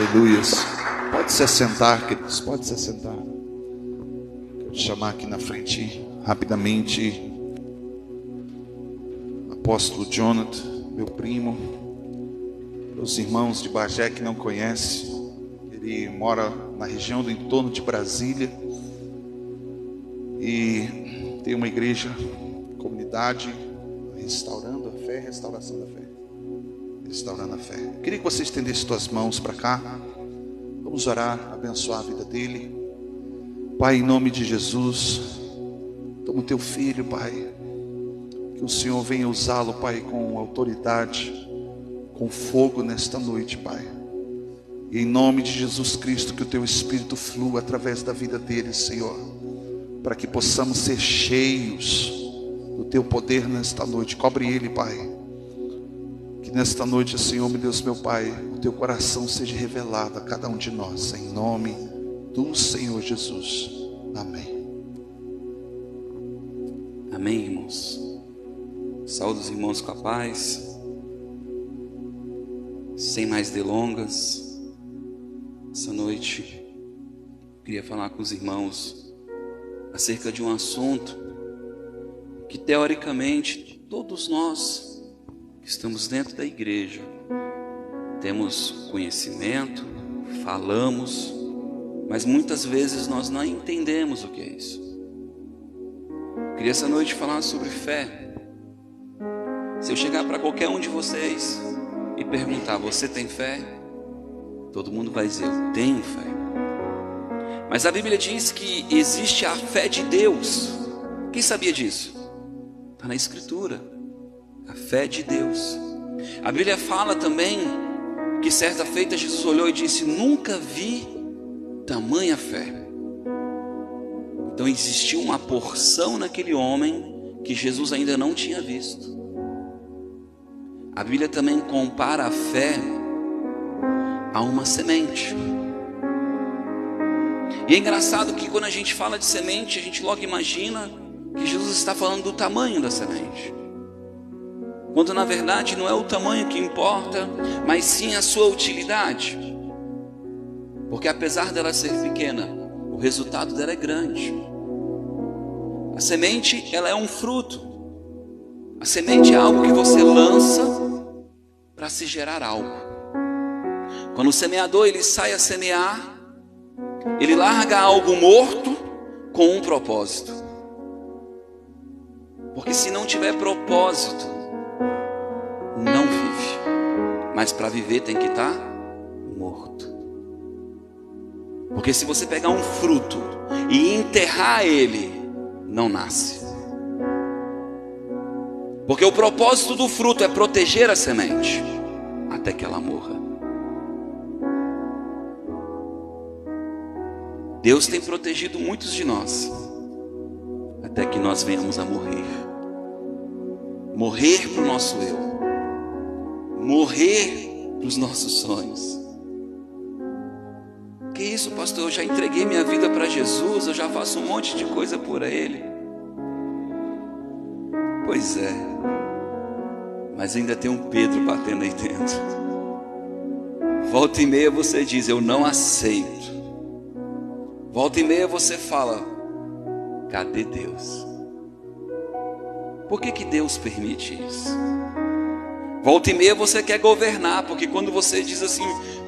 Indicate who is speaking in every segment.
Speaker 1: Aleluias. Pode se assentar, queridos, pode se assentar. Quero te chamar aqui na frente rapidamente apóstolo Jonathan, meu primo, os irmãos de Bagé que não conhecem. Ele mora na região do entorno de Brasília e tem uma igreja, comunidade, restaurando a fé, restauração da fé, restaurando a fé. Eu queria que você estendesse suas mãos para cá. Vamos orar, abençoar a vida dele. Pai, em nome de Jesus, toma o teu filho, Pai, que o Senhor venha usá-lo, Pai, com autoridade, com fogo nesta noite, Pai. E em nome de Jesus Cristo, que o teu Espírito flua através da vida dele, Senhor, para que possamos ser cheios do teu poder nesta noite. Cobre ele, Pai. Que nesta noite, Senhor, meu Deus, meu Pai, o teu coração seja revelado a cada um de nós, em nome do Senhor Jesus. Amém.
Speaker 2: Amém, irmãos. Saúde os irmãos com a paz. Sem mais delongas, essa noite eu queria falar com os irmãos acerca de um assunto que teoricamente todos nós que estamos dentro da igreja temos conhecimento, falamos, mas muitas vezes nós não entendemos o que é isso. Eu queria essa noite falar sobre fé. Se eu chegar para qualquer um de vocês e perguntar: você tem fé? Todo mundo vai dizer: eu tenho fé. Mas a Bíblia diz que existe a fé de Deus. Quem sabia disso? Está na Escritura. A fé de Deus. A Bíblia fala também que certa feita Jesus olhou e disse: nunca vi tamanha fé. Então existiu uma porção naquele homem que Jesus ainda não tinha visto. A Bíblia também compara a fé a uma semente. E é engraçado que quando a gente fala de semente, a gente logo imagina que Jesus está falando do tamanho da semente, quando na verdade não é o tamanho que importa, mas sim a sua utilidade. Porque apesar dela ser pequena, o resultado dela é grande. A semente, ela é um fruto. A semente é algo que você lança para se gerar algo. Quando o semeador ele sai a semear, ele larga algo morto com um propósito. Porque se não tiver propósito, não vive. Mas para viver tem que estar morto. Porque se você pegar um fruto e enterrar ele, não nasce. Porque o propósito do fruto é proteger a semente até que ela morra. Deus tem protegido muitos de nós até que nós venhamos a morrer. Morrer para o nosso eu. Morrer para os nossos sonhos. Que isso, pastor? Eu já entreguei minha vida para Jesus, eu já faço um monte de coisa por Ele. Pois é, mas ainda tem um Pedro batendo aí dentro. Volta e meia você diz: eu não aceito. Volta e meia você fala: cadê Deus? Por que Deus permite isso? Volta e meia você quer governar, porque quando você diz assim: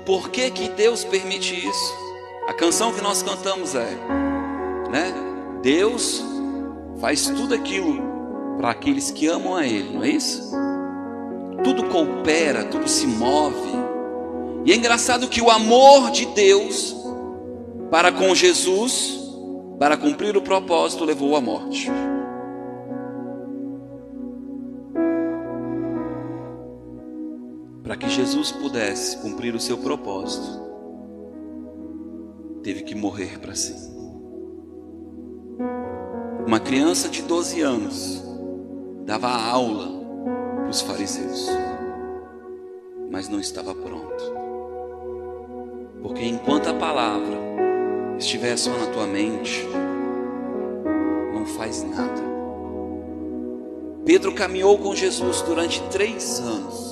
Speaker 2: por que Deus permite isso? A canção que nós cantamos é, né? Deus faz tudo aquilo para aqueles que amam a Ele, não é isso? Tudo coopera, tudo se move. E é engraçado que o amor de Deus para com Jesus, para cumprir o propósito, levou à morte. Para que Jesus pudesse cumprir o seu propósito, teve que morrer para si. Uma criança de 12 anos dava aula para os fariseus, mas não estava pronto. Porque enquanto a palavra estiver só na tua mente, não faz nada. Pedro caminhou com Jesus durante 3 anos.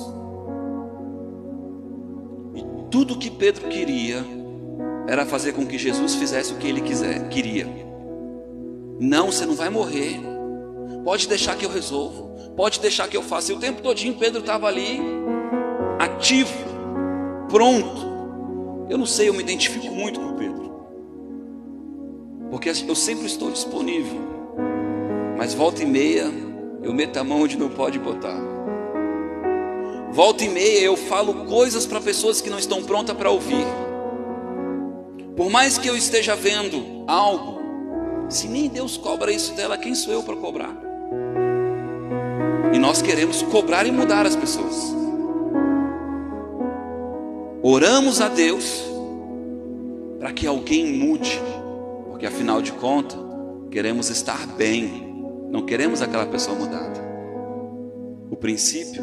Speaker 2: E Tudo que Pedro queria era fazer com que Jesus fizesse o que ele queria. Não, você não vai morrer. Pode deixar que eu resolvo. Pode deixar que eu faça. E o tempo todinho Pedro estava ali, ativo, pronto. Eu não sei, eu me identifico muito com Pedro, porque eu sempre estou disponível. Mas volta e meia eu meto a mão onde não pode botar. Volta e meia eu falo coisas para pessoas que não estão prontas para ouvir. Por mais que eu esteja vendo algo, se nem Deus cobra isso dela, quem sou eu para cobrar? E nós queremos cobrar e mudar as pessoas. Oramos a Deus para que alguém mude, porque afinal de contas queremos estar bem, não queremos aquela pessoa mudada. O princípio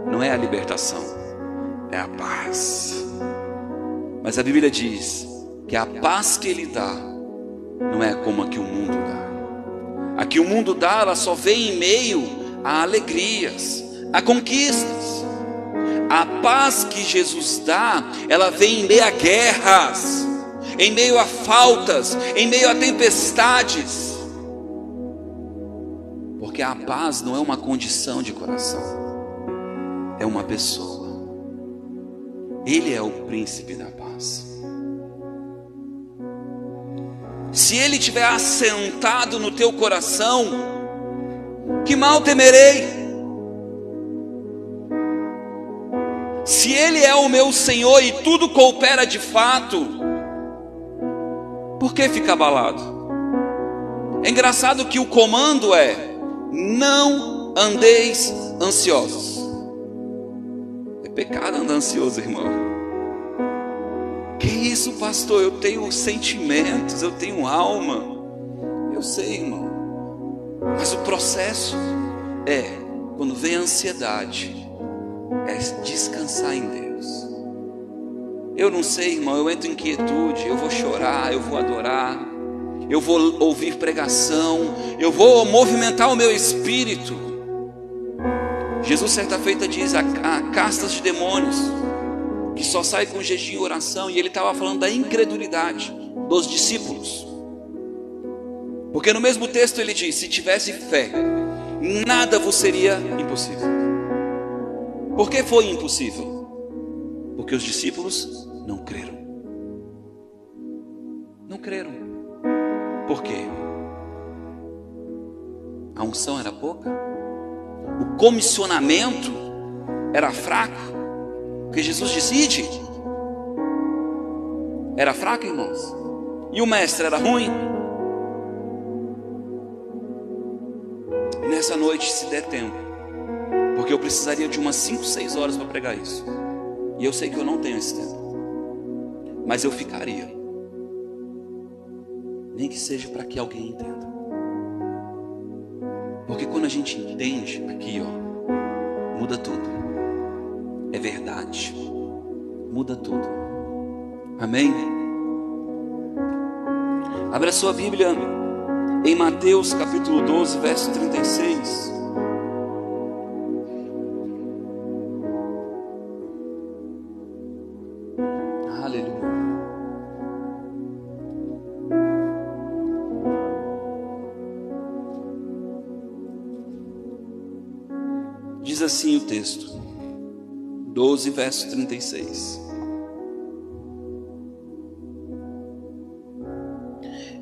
Speaker 2: não é a libertação, é a paz. Mas a Bíblia diz que a paz que Ele dá não é como a que o mundo dá. A que o mundo dá, ela só vem em meio a alegrias, a conquistas. A paz que Jesus dá, ela vem em meio a guerras, em meio a faltas, em meio a tempestades. Porque a paz não é uma condição de coração, é uma pessoa. Ele é o príncipe da paz. Se Ele estiver assentado no teu coração, que mal temerei? Se Ele é o meu Senhor e tudo coopera de fato, por que ficar abalado? É engraçado que o comando é: não andeis ansiosos. É pecado andar ansioso, irmão. Que isso, pastor? Eu tenho sentimentos, eu tenho alma. Eu sei, irmão. Mas o processo é, quando vem a ansiedade, é descansar em Deus. Eu não sei, irmão, eu entro em inquietude, eu vou chorar, eu vou adorar, eu vou ouvir pregação, eu vou movimentar o meu espírito. Jesus certa feita diz: há castas de demônios que só sai com jejum e oração. E ele estava falando da incredulidade dos discípulos, porque no mesmo texto ele diz: se tivesse fé, nada vos seria impossível. Por que foi impossível? Porque os discípulos não creram. Não creram. Por quê? A unção era pouca, o comissionamento era fraco. Porque Jesus disse: ide. Era fraco, irmãos. E o mestre era ruim. E nessa noite, se der tempo, porque eu precisaria de umas 5, 6 horas para pregar isso, e eu sei que eu não tenho esse tempo, mas eu ficaria, nem que seja para que alguém entenda. Porque quando a gente entende aqui, ó, muda tudo. É verdade, muda tudo. Amém? Abra a sua Bíblia em Mateus capítulo 12, verso 36. Aleluia. Diz assim o texto, 12, verso 36.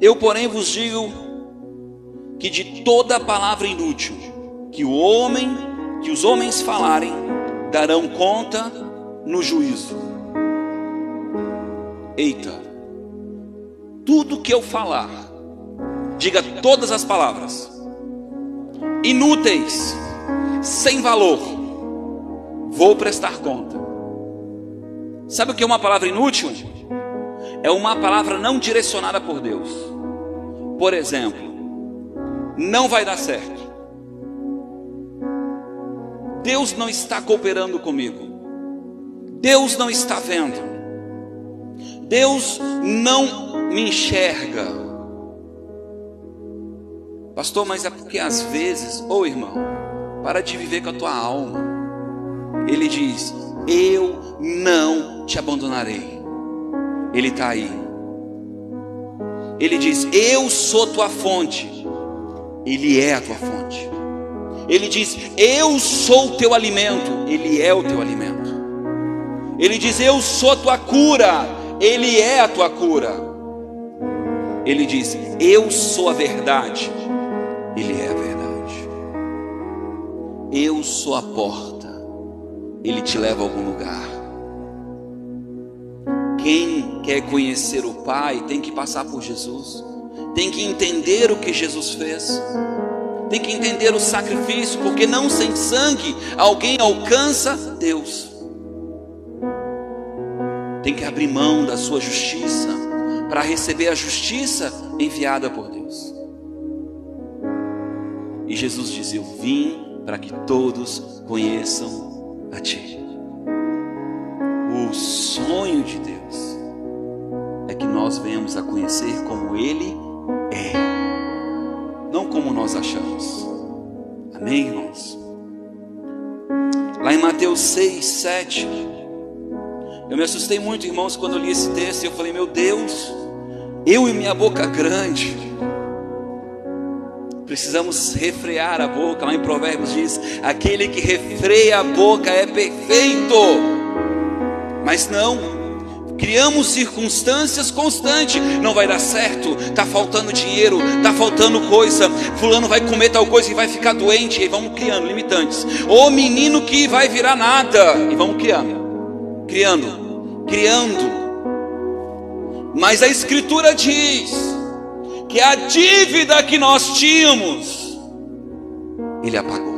Speaker 2: Eu, porém, vos digo que de toda palavra inútil que os homens falarem, darão conta no juízo. Eita, tudo que eu falar, diga todas as palavras inúteis, sem valor, vou prestar conta. Sabe o que é uma palavra inútil? É uma palavra não direcionada por Deus. Por exemplo, não vai dar certo. Deus não está cooperando comigo. Deus não está vendo. Deus não me enxerga. Pastor, mas é porque às vezes, irmão, para de viver com a tua alma. Ele diz: eu não te abandonarei. Ele está aí. Ele diz: eu sou tua fonte. Ele é a tua fonte. Ele diz: eu sou o teu alimento. Ele é o teu alimento. Ele diz: eu sou a tua cura. Ele é a tua cura. Ele diz: eu sou a verdade. Ele é a verdade. Eu sou a porta. Ele te leva a algum lugar. Quem quer conhecer o Pai tem que passar por Jesus. Tem que entender o que Jesus fez. Tem que entender o sacrifício, porque não sem sangue alguém alcança Deus. Tem que abrir mão da sua justiça para receber a justiça enviada por Deus. E Jesus diz: eu vim para que todos conheçam a Ti. O sonho de Deus é que nós venhamos a conhecer como Ele é, não como nós achamos. Amém, irmãos? Lá em Mateus 6, 7, eu me assustei muito, irmãos, quando eu li esse texto. Eu falei: meu Deus, eu e minha boca grande, precisamos refrear a boca. Lá em Provérbios diz: aquele que refreia a boca é perfeito. Mas não, criamos circunstâncias constantes. Não vai dar certo, está faltando dinheiro, está faltando coisa, fulano vai comer tal coisa e vai ficar doente. E vamos criando limitantes. O menino que vai virar nada. E vamos criando. Mas a Escritura diz que a dívida que nós tínhamos, Ele apagou.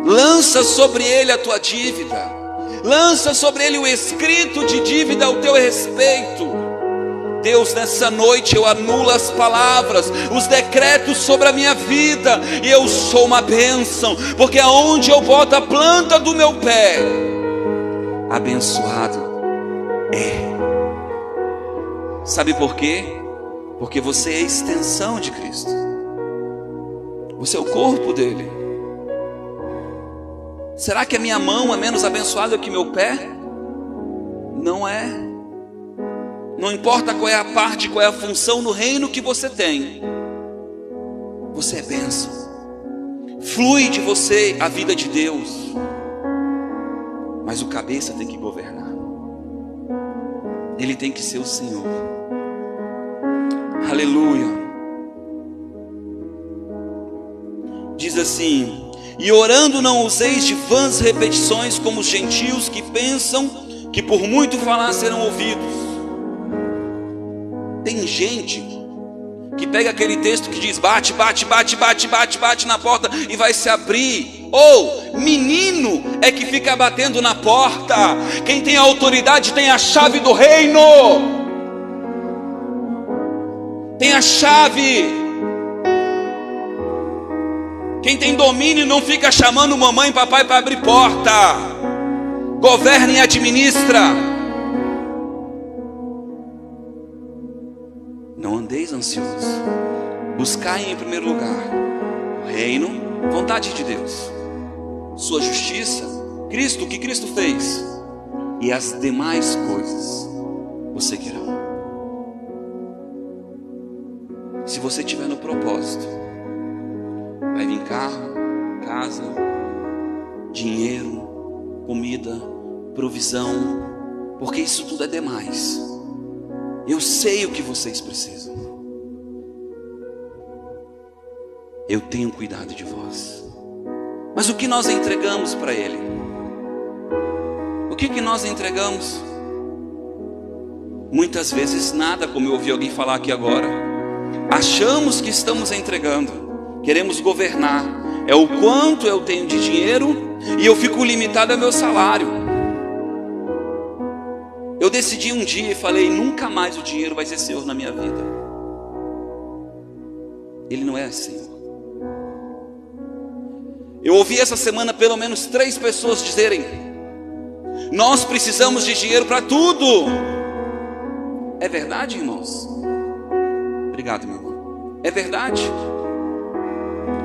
Speaker 2: Lança sobre Ele a tua dívida. Lança sobre Ele o escrito de dívida ao teu respeito. Deus, nessa noite eu anulo as palavras, os decretos sobre a minha vida, e eu sou uma bênção, porque aonde eu boto a planta do meu pé, abençoado é. Sabe por quê? Porque você é a extensão de Cristo. Você é o corpo dele. Será que a minha mão é menos abençoada que meu pé? Não é. Não importa qual é a parte, qual é a função no reino que você tem, você é bênção. Flui de você a vida de Deus. Mas o cabeça tem que governar. Ele tem que ser o Senhor. Aleluia. Diz assim: e orando não useis de vãs repetições como os gentios que pensam que por muito falar serão ouvidos. Tem gente que pega aquele texto que diz: bate, bate, bate, bate, bate, bate na porta e vai se abrir. Ou menino é que fica batendo na porta. Quem tem a autoridade tem a chave do reino. Tem a chave. Quem tem domínio não fica chamando mamãe e papai para abrir porta. Governa e administra. Não andeis ansiosos. Buscai em primeiro lugar o reino, vontade de Deus, sua justiça, Cristo, o que Cristo fez, e as demais coisas o seguirão. Se você estiver no propósito, vai vir carro, casa, dinheiro, comida, provisão, porque isso tudo é demais. Eu sei o que vocês precisam. Eu tenho cuidado de vós. Mas o que nós entregamos para Ele? O que nós entregamos? Muitas vezes nada, como eu ouvi alguém falar aqui agora. Achamos que estamos entregando. Queremos governar. É o quanto eu tenho de dinheiro e eu fico limitado ao meu salário. Eu decidi um dia e falei: nunca mais o dinheiro vai ser Senhor na minha vida. Ele não é assim. Eu ouvi essa semana pelo menos 3 pessoas dizerem: nós precisamos de dinheiro para tudo. É verdade, irmãos? Obrigado, meu irmão. É verdade?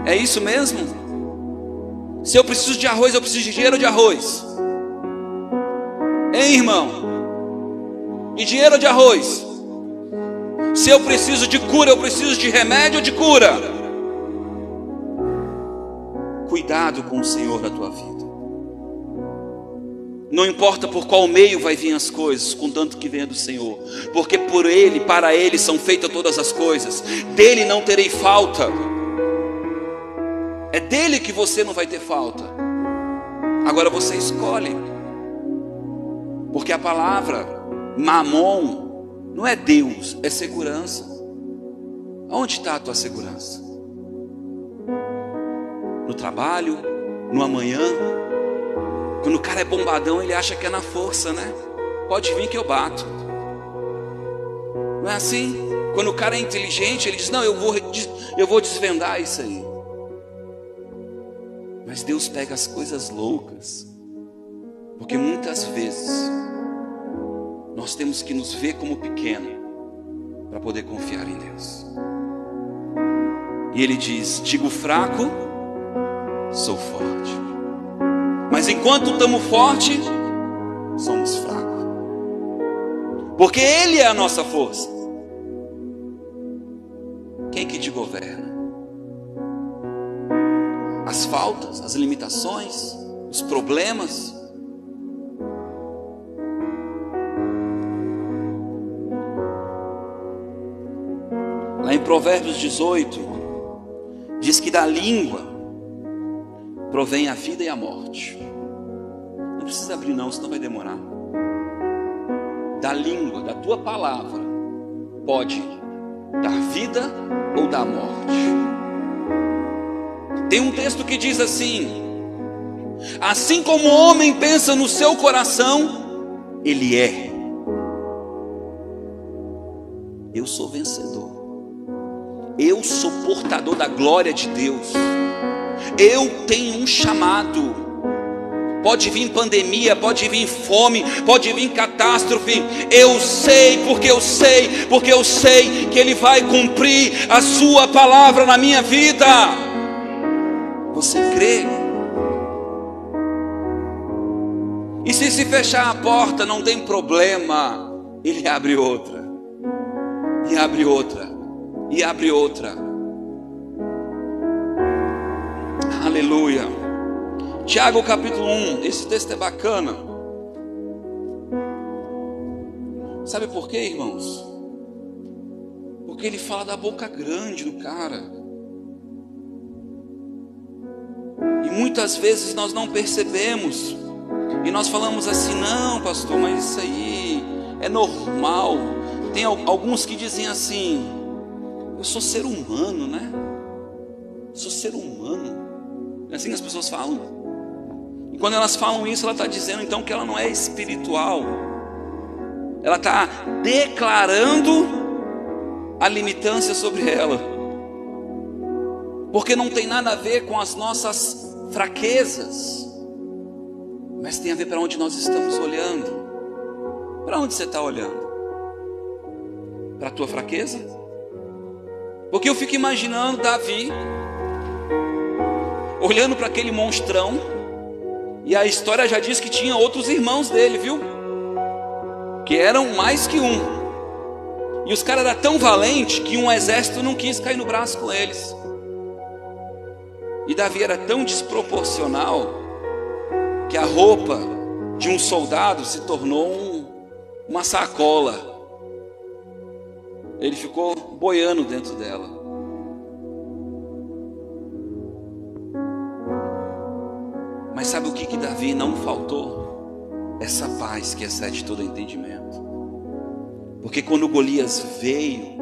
Speaker 2: É isso mesmo? Se eu preciso de arroz, eu preciso de dinheiro de arroz. Hein, irmão? De dinheiro ou de arroz? Se eu preciso de cura, eu preciso de remédio ou de cura? Cuidado com o Senhor na tua vida. Não importa por qual meio vai vir as coisas, contanto que venha do Senhor. Porque por Ele, para Ele são feitas todas as coisas. Dele não terei falta. É dele que você não vai ter falta. Agora você escolhe. Porque a palavra mamon não é Deus, é segurança. Aonde está a tua segurança? No trabalho? No amanhã? Quando o cara é bombadão, ele acha que é na força, né? Pode vir que eu bato. Não é assim? Quando o cara é inteligente, ele diz, não, eu vou desvendar isso aí. Mas Deus pega as coisas loucas. Porque muitas vezes nós temos que nos ver como pequeno para poder confiar em Deus. E Ele diz, digo fraco, sou forte. Mas enquanto estamos fortes, somos fracos. Porque Ele é a nossa força. Quem que te governa? As faltas, as limitações, os problemas. Lá em Provérbios 18, diz que da língua provém a vida e a morte. Não precisa abrir não, senão vai demorar. Da língua, da tua palavra, pode dar vida ou dar morte. Tem um texto que diz assim: assim como o homem pensa no seu coração, ele é. Eu sou vencedor. Eu sou portador da glória de Deus. Eu tenho um chamado. Pode vir pandemia, pode vir fome, pode vir catástrofe. Eu sei, porque eu sei que Ele vai cumprir a sua palavra na minha vida. Você crê? E se fechar a porta, não tem problema. Ele abre outra. E abre outra. E abre outra. Aleluia. Tiago capítulo 1. Esse texto é bacana. Sabe por quê, irmãos? Porque ele fala da boca grande do cara. E muitas vezes nós não percebemos. E nós falamos assim, não pastor, mas isso aí é normal. Tem alguns que dizem assim, eu sou ser humano, né? Sou ser humano. É assim que as pessoas falam. E quando elas falam isso, ela está dizendo então que ela não é espiritual. Ela está declarando a limitância sobre ela. Porque não tem nada a ver com as nossas fraquezas, mas tem a ver para onde nós estamos olhando. Para onde você está olhando? Para a tua fraqueza? Porque eu fico imaginando Davi olhando para aquele monstrão. E a história já diz que tinha outros irmãos dele, viu? Que eram mais que um. E os caras eram tão valentes que um exército não quis cair no braço com eles. E Davi era tão desproporcional que a roupa de um soldado se tornou uma sacola. Ele ficou boiando dentro dela. Mas sabe o que Davi não faltou? Essa paz que excede todo entendimento. Porque quando Golias veio,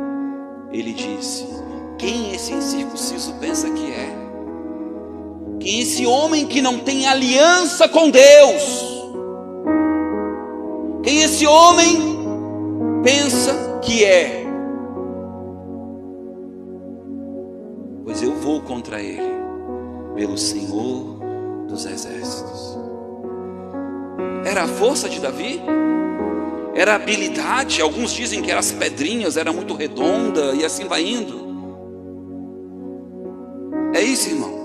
Speaker 2: ele disse: quem esse incircunciso pensa que é? Quem esse homem que não tem aliança com Deus? Quem esse homem pensa que é? Pois eu vou contra ele, pelo Senhor dos exércitos. Era a força de Davi? Era a habilidade? Alguns dizem que eram as pedrinhas, era muito redonda e assim vai indo. É isso, irmão.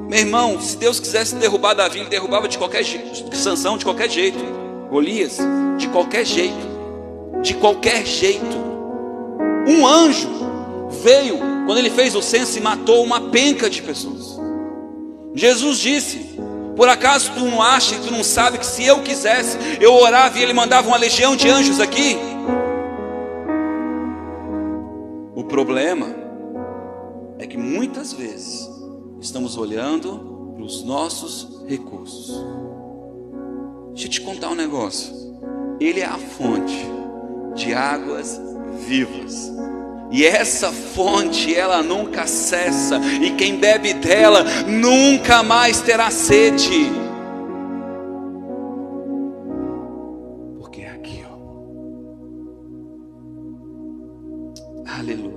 Speaker 2: Meu irmão, se Deus quisesse derrubar Davi, ele derrubava de qualquer jeito, Sansão de qualquer jeito, Golias de qualquer jeito, de qualquer jeito. Um anjo veio quando ele fez o censo e matou uma penca de pessoas. Jesus disse: por acaso tu não acha e tu não sabe que se eu quisesse, eu orava e ele mandava uma legião de anjos aqui? O problema é que muitas vezes estamos olhando para os nossos recursos. Deixa eu te contar um negócio. Ele é a fonte de águas vivas. E essa fonte, ela nunca cessa. E quem bebe dela nunca mais terá sede. Porque é aqui, ó. Aleluia.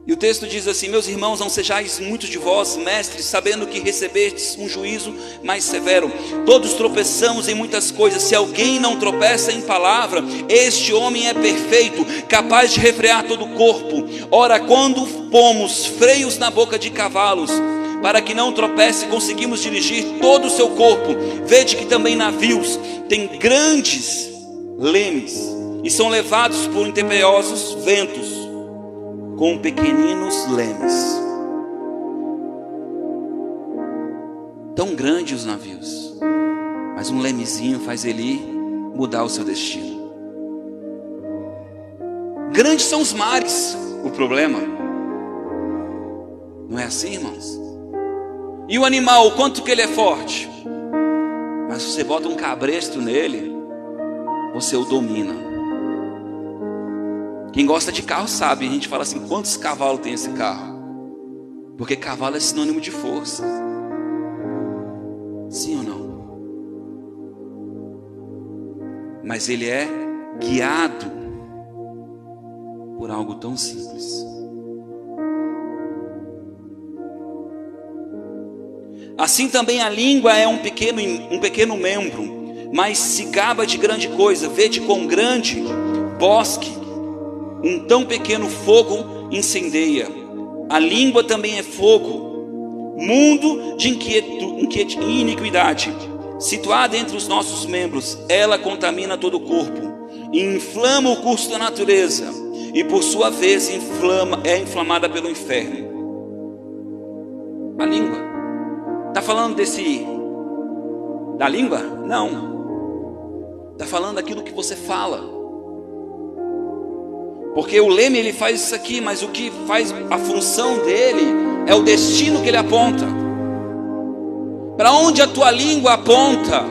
Speaker 2: E o texto diz assim: meus irmãos, não sejais muitos de vós mestres, sabendo que recebestes um juízo mais severo. Todos tropeçamos em muitas coisas. Se alguém não tropeça em palavra, este homem é perfeito, capaz de refrear todo o corpo. Ora, quando pomos freios na boca de cavalos, para que não tropece, conseguimos dirigir todo o seu corpo. Vede que também navios têm grandes lemes e são levados por impetuosos ventos, com pequeninos lemes. Tão grandes os navios, mas um lemezinho faz ele mudar o seu destino. Grandes são os mares. O problema não é assim, irmãos? E o animal, o quanto que ele é forte, mas se você bota um cabresto nele, você o domina. Quem gosta de carro sabe, a gente fala assim: quantos cavalos tem esse carro? Porque cavalo é sinônimo de força. Sim ou não? Mas ele é guiado por algo tão simples. Assim também a língua é um pequeno membro, mas se gaba de grande coisa. Vede quão grande bosque um tão pequeno fogo incendeia. A língua também é fogo, mundo de iniquidade, situada entre os nossos membros. Ela contamina todo o corpo e inflama o curso da natureza, e por sua vez é inflamada pelo inferno. A língua, está falando da língua? Não, está falando daquilo que você fala. Porque o leme ele faz isso aqui, mas o que faz a função dele é o destino que ele aponta. Para onde a tua língua aponta?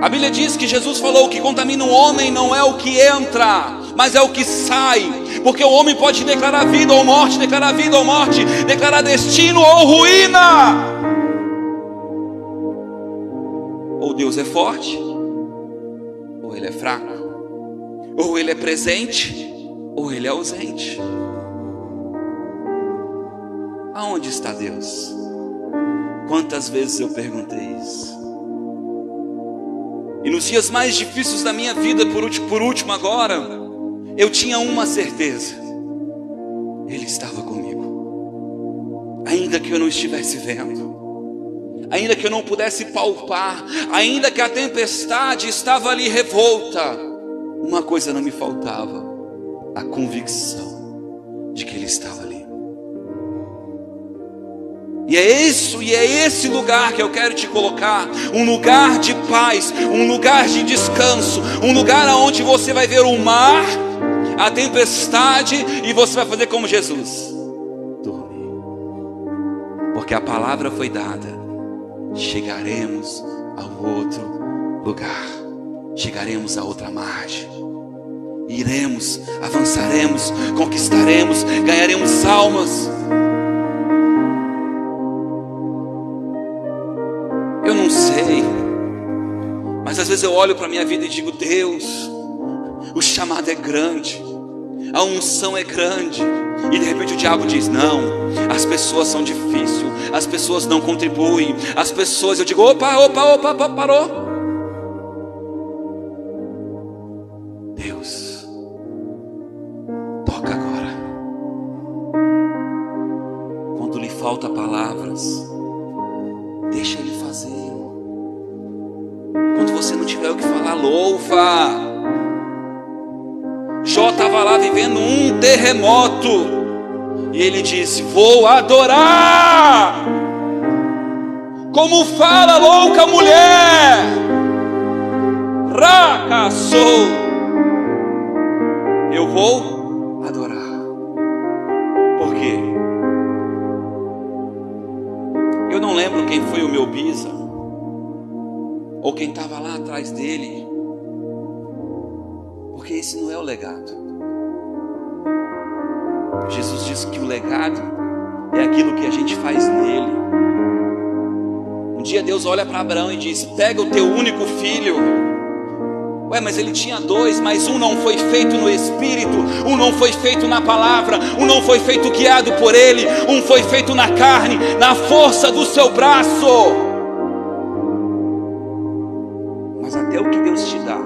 Speaker 2: A Bíblia diz que Jesus falou: o que contamina o homem não é o que entra, mas é o que sai. Porque o homem pode declarar vida ou morte, declarar vida ou morte, declarar destino ou ruína. Ou Deus é forte, ou ele é fraco. Ou ele é presente, ou ele é ausente. Aonde está Deus? Quantas vezes eu perguntei isso? E nos dias mais difíceis da minha vida, por último agora, eu tinha uma certeza: Ele estava comigo. Ainda que eu não estivesse vendo, ainda que eu não pudesse palpar, ainda que a tempestade estava ali revolta, uma coisa não me faltava: a convicção de que Ele estava ali. E é esse lugar que eu quero te colocar, um lugar de paz, um lugar de descanso, um lugar onde você vai ver o mar, a tempestade, e você vai fazer como Jesus: dormir. Porque a palavra foi dada: chegaremos ao outro lugar, chegaremos a outra margem. Iremos, avançaremos, conquistaremos, ganharemos almas. Eu não sei, mas às vezes eu olho para a minha vida e digo: Deus, o chamado é grande, a unção é grande, e de repente o diabo diz: não, as pessoas são difíceis, as pessoas não contribuem, as pessoas. Eu digo: opa, parou. Deus, toca agora. Deixa Ele fazer. Quando você não tiver o que falar, louva. Jó estava lá vivendo um terremoto. E ele disse: vou adorar. Como fala louca mulher. Racassou. Eu vou adorar. Por quê? Eu não lembro quem foi o meu bisa, ou quem estava lá atrás dele, porque esse não é o legado. Jesus disse que o legado é aquilo que a gente faz nele. Um dia Deus olha para Abraão e diz: pega o teu único filho. Ué, mas ele tinha dois, mas um não foi feito no Espírito, um não foi feito na palavra, um não foi feito guiado por ele, um foi feito na carne, na força do seu braço. Mas até o que Deus te dá,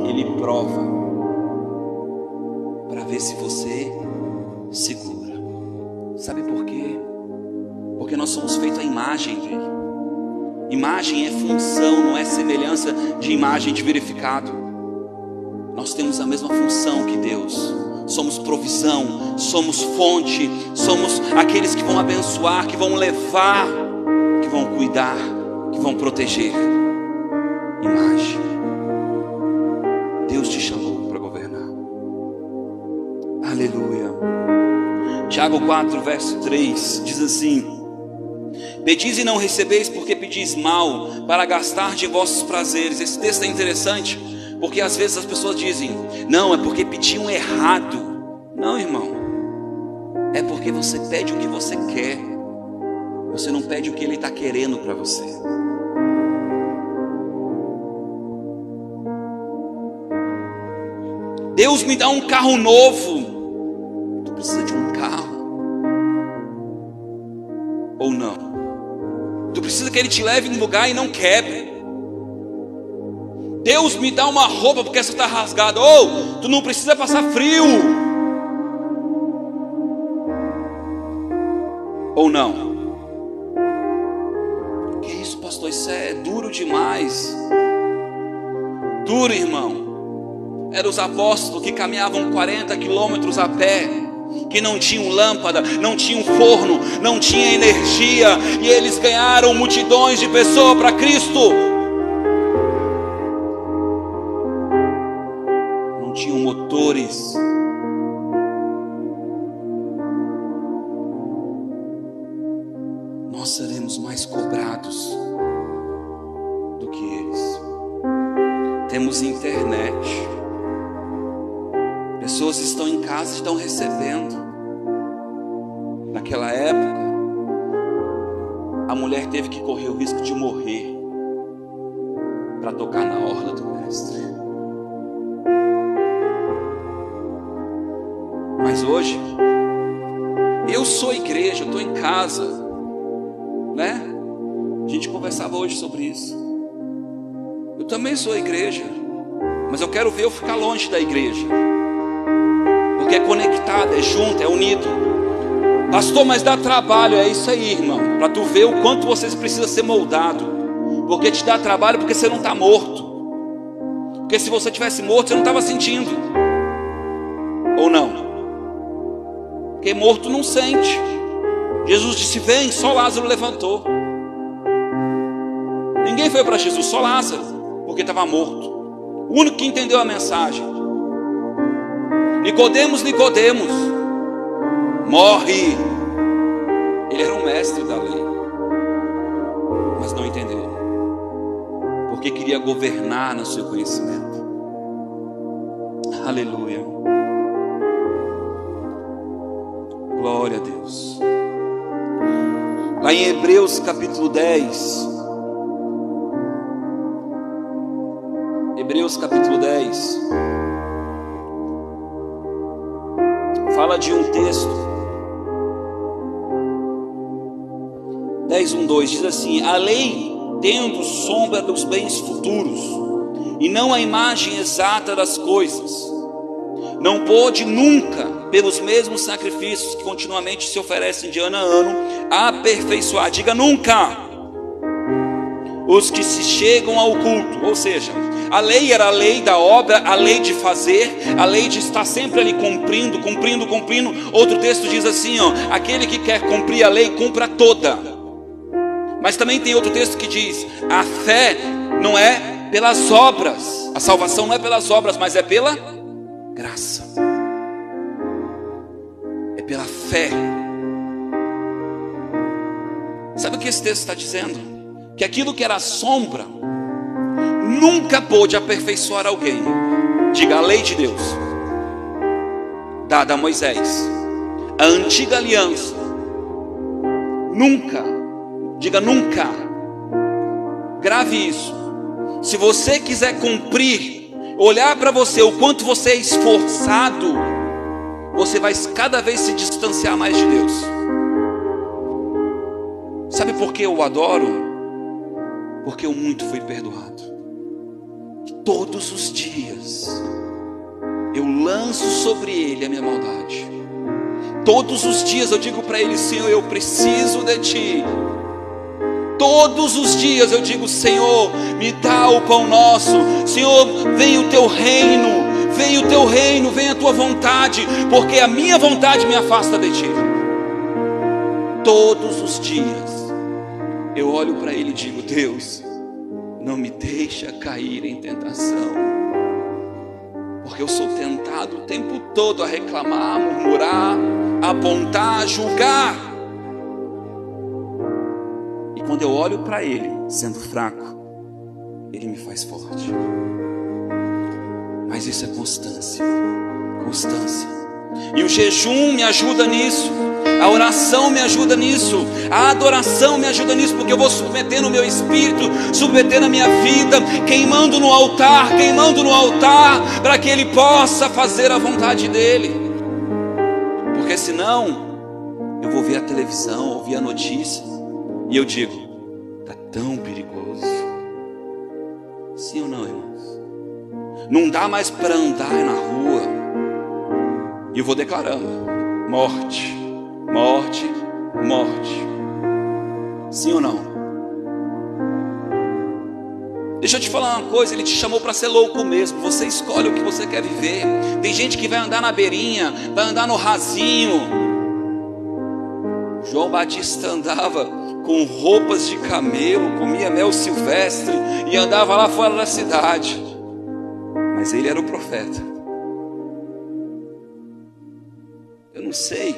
Speaker 2: Ele prova, para ver se você segura. Sabe por quê? Porque nós somos feitos à imagem dele. Imagem é função, não é semelhança de imagem de verificado. Nós temos a mesma função que Deus. Somos provisão, somos fonte, somos aqueles que vão abençoar, que vão levar, que vão cuidar, que vão proteger. Imagem. Deus te chamou para governar. Aleluia. Tiago 4, verso 3 diz assim: pedis e não recebeis, porque pedis mal, para gastar de vossos prazeres. Esse texto é interessante, porque às vezes as pessoas dizem: não, é porque pediam errado. Não, irmão, é porque você pede o que você quer, você não pede o que Ele está querendo para você. Deus me dá um carro novo. Tu precisa de um carro ou não? Tu precisa que Ele te leve em um lugar e não quebre. Deus me dá uma roupa porque essa está rasgada. Ou tu não precisa passar frio. Ou não? Que isso, pastor? Isso é duro demais. Duro, irmão. Eram os apóstolos que caminhavam 40 quilômetros a pé, que não tinham lâmpada, não tinham forno, não tinha energia, e eles ganharam multidões de pessoas para Cristo. Não tinham motores. Nós seremos mais cobrados do que eles. Temos internet. Pessoas estão em casa e estão recebendo. Naquela época, a mulher teve que correr o risco de morrer para tocar na orla do mestre. Mas hoje, eu sou igreja, eu estou em casa, né? A gente conversava hoje sobre isso. Eu também sou igreja, mas eu quero ver eu ficar longe da igreja. Porque é conectado, é junto, é unido. Pastor, mas dá trabalho. É isso aí, irmão, para tu ver o quanto você precisa ser moldado. Porque te dá trabalho porque você não está morto. Porque se você tivesse morto, você não estava sentindo. Ou não? Porque morto não sente. Jesus disse: vem, só Lázaro levantou. Ninguém foi para Jesus, só Lázaro, porque estava morto. O único que entendeu a mensagem. Nicodemos, morre. Ele era um mestre da lei, mas não entendeu, porque queria governar no seu conhecimento. Aleluia. Glória a Deus. Lá em Hebreus capítulo 10, Hebreus capítulo 10, fala de um texto, 10:1-2, diz assim: a lei tendo sombra dos bens futuros, e não a imagem exata das coisas, não pôde nunca, pelos mesmos sacrifícios que continuamente se oferecem de ano a ano, aperfeiçoar, diga nunca, os que se chegam ao culto. Ou seja, a lei era a lei da obra, a lei de fazer, a lei de estar sempre ali cumprindo. Outro texto diz assim, aquele que quer cumprir a lei, cumpra toda. Mas também tem outro texto que diz, a fé não é pelas obras, a salvação não é pelas obras, mas é pela graça, é pela fé. Sabe o que esse texto está dizendo? Que aquilo que era sombra nunca pôde aperfeiçoar alguém. Diga, a lei de Deus dada a Moisés, a antiga aliança, nunca, diga nunca, grave isso. Se você quiser cumprir, olhar para você o quanto você é esforçado, você vai cada vez se distanciar mais de Deus. Sabe por que eu o adoro? Porque eu muito fui perdoado. Todos os dias eu lanço sobre Ele a minha maldade. Todos os dias eu digo para Ele, Senhor, eu preciso de Ti. Todos os dias eu digo, Senhor, me dá o pão nosso. Senhor, venha o Teu reino, venha o Teu reino, venha a Tua vontade, porque a minha vontade me afasta de Ti. Todos os dias eu olho para Ele e digo, Deus, não me deixa cair em tentação, porque eu sou tentado o tempo todo a reclamar, a murmurar, a apontar, a julgar. E quando eu olho para Ele, sendo fraco, Ele me faz forte. Mas isso é constância, constância. E o jejum me ajuda nisso, a oração me ajuda nisso, a adoração me ajuda nisso, porque eu vou submetendo o meu espírito, submetendo a minha vida, queimando no altar, para que Ele possa fazer a vontade dEle. Porque senão, eu vou ver a televisão, ouvir a notícia, e eu digo, está tão perigoso. Sim ou não, irmãos? Não dá mais para andar na rua. E eu vou declarando, morte, morte, morte. Sim ou não? Deixa eu te falar uma coisa, Ele te chamou para ser louco mesmo. Você escolhe o que você quer viver. Tem gente que vai andar na beirinha, vai andar no rasinho. João Batista andava com roupas de camelo, comia mel silvestre e andava lá fora da cidade. Mas ele era o profeta. Eu não sei,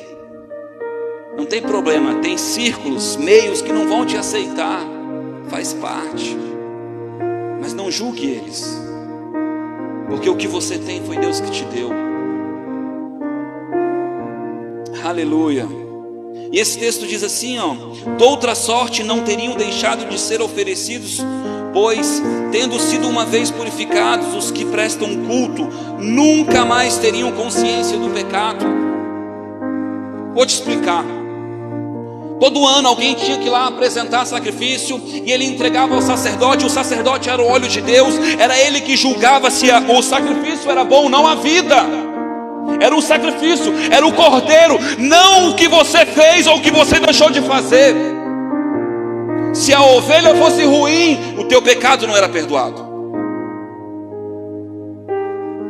Speaker 2: não tem problema, tem círculos, meios que não vão te aceitar, faz parte, mas não julgue eles, porque o que você tem foi Deus que te deu. Aleluia. E esse texto diz assim, de outra sorte não teriam deixado de ser oferecidos, pois tendo sido uma vez purificados, os que prestam culto nunca mais teriam consciência do pecado. Vou te explicar. Todo ano alguém tinha que ir lá apresentar sacrifício, e ele entregava ao sacerdote. O sacerdote era o olho de Deus, era ele que julgava se o sacrifício era bom, não a vida. Era o sacrifício, era o cordeiro, não o que você fez ou o que você deixou de fazer. Se a ovelha fosse ruim, o teu pecado não era perdoado.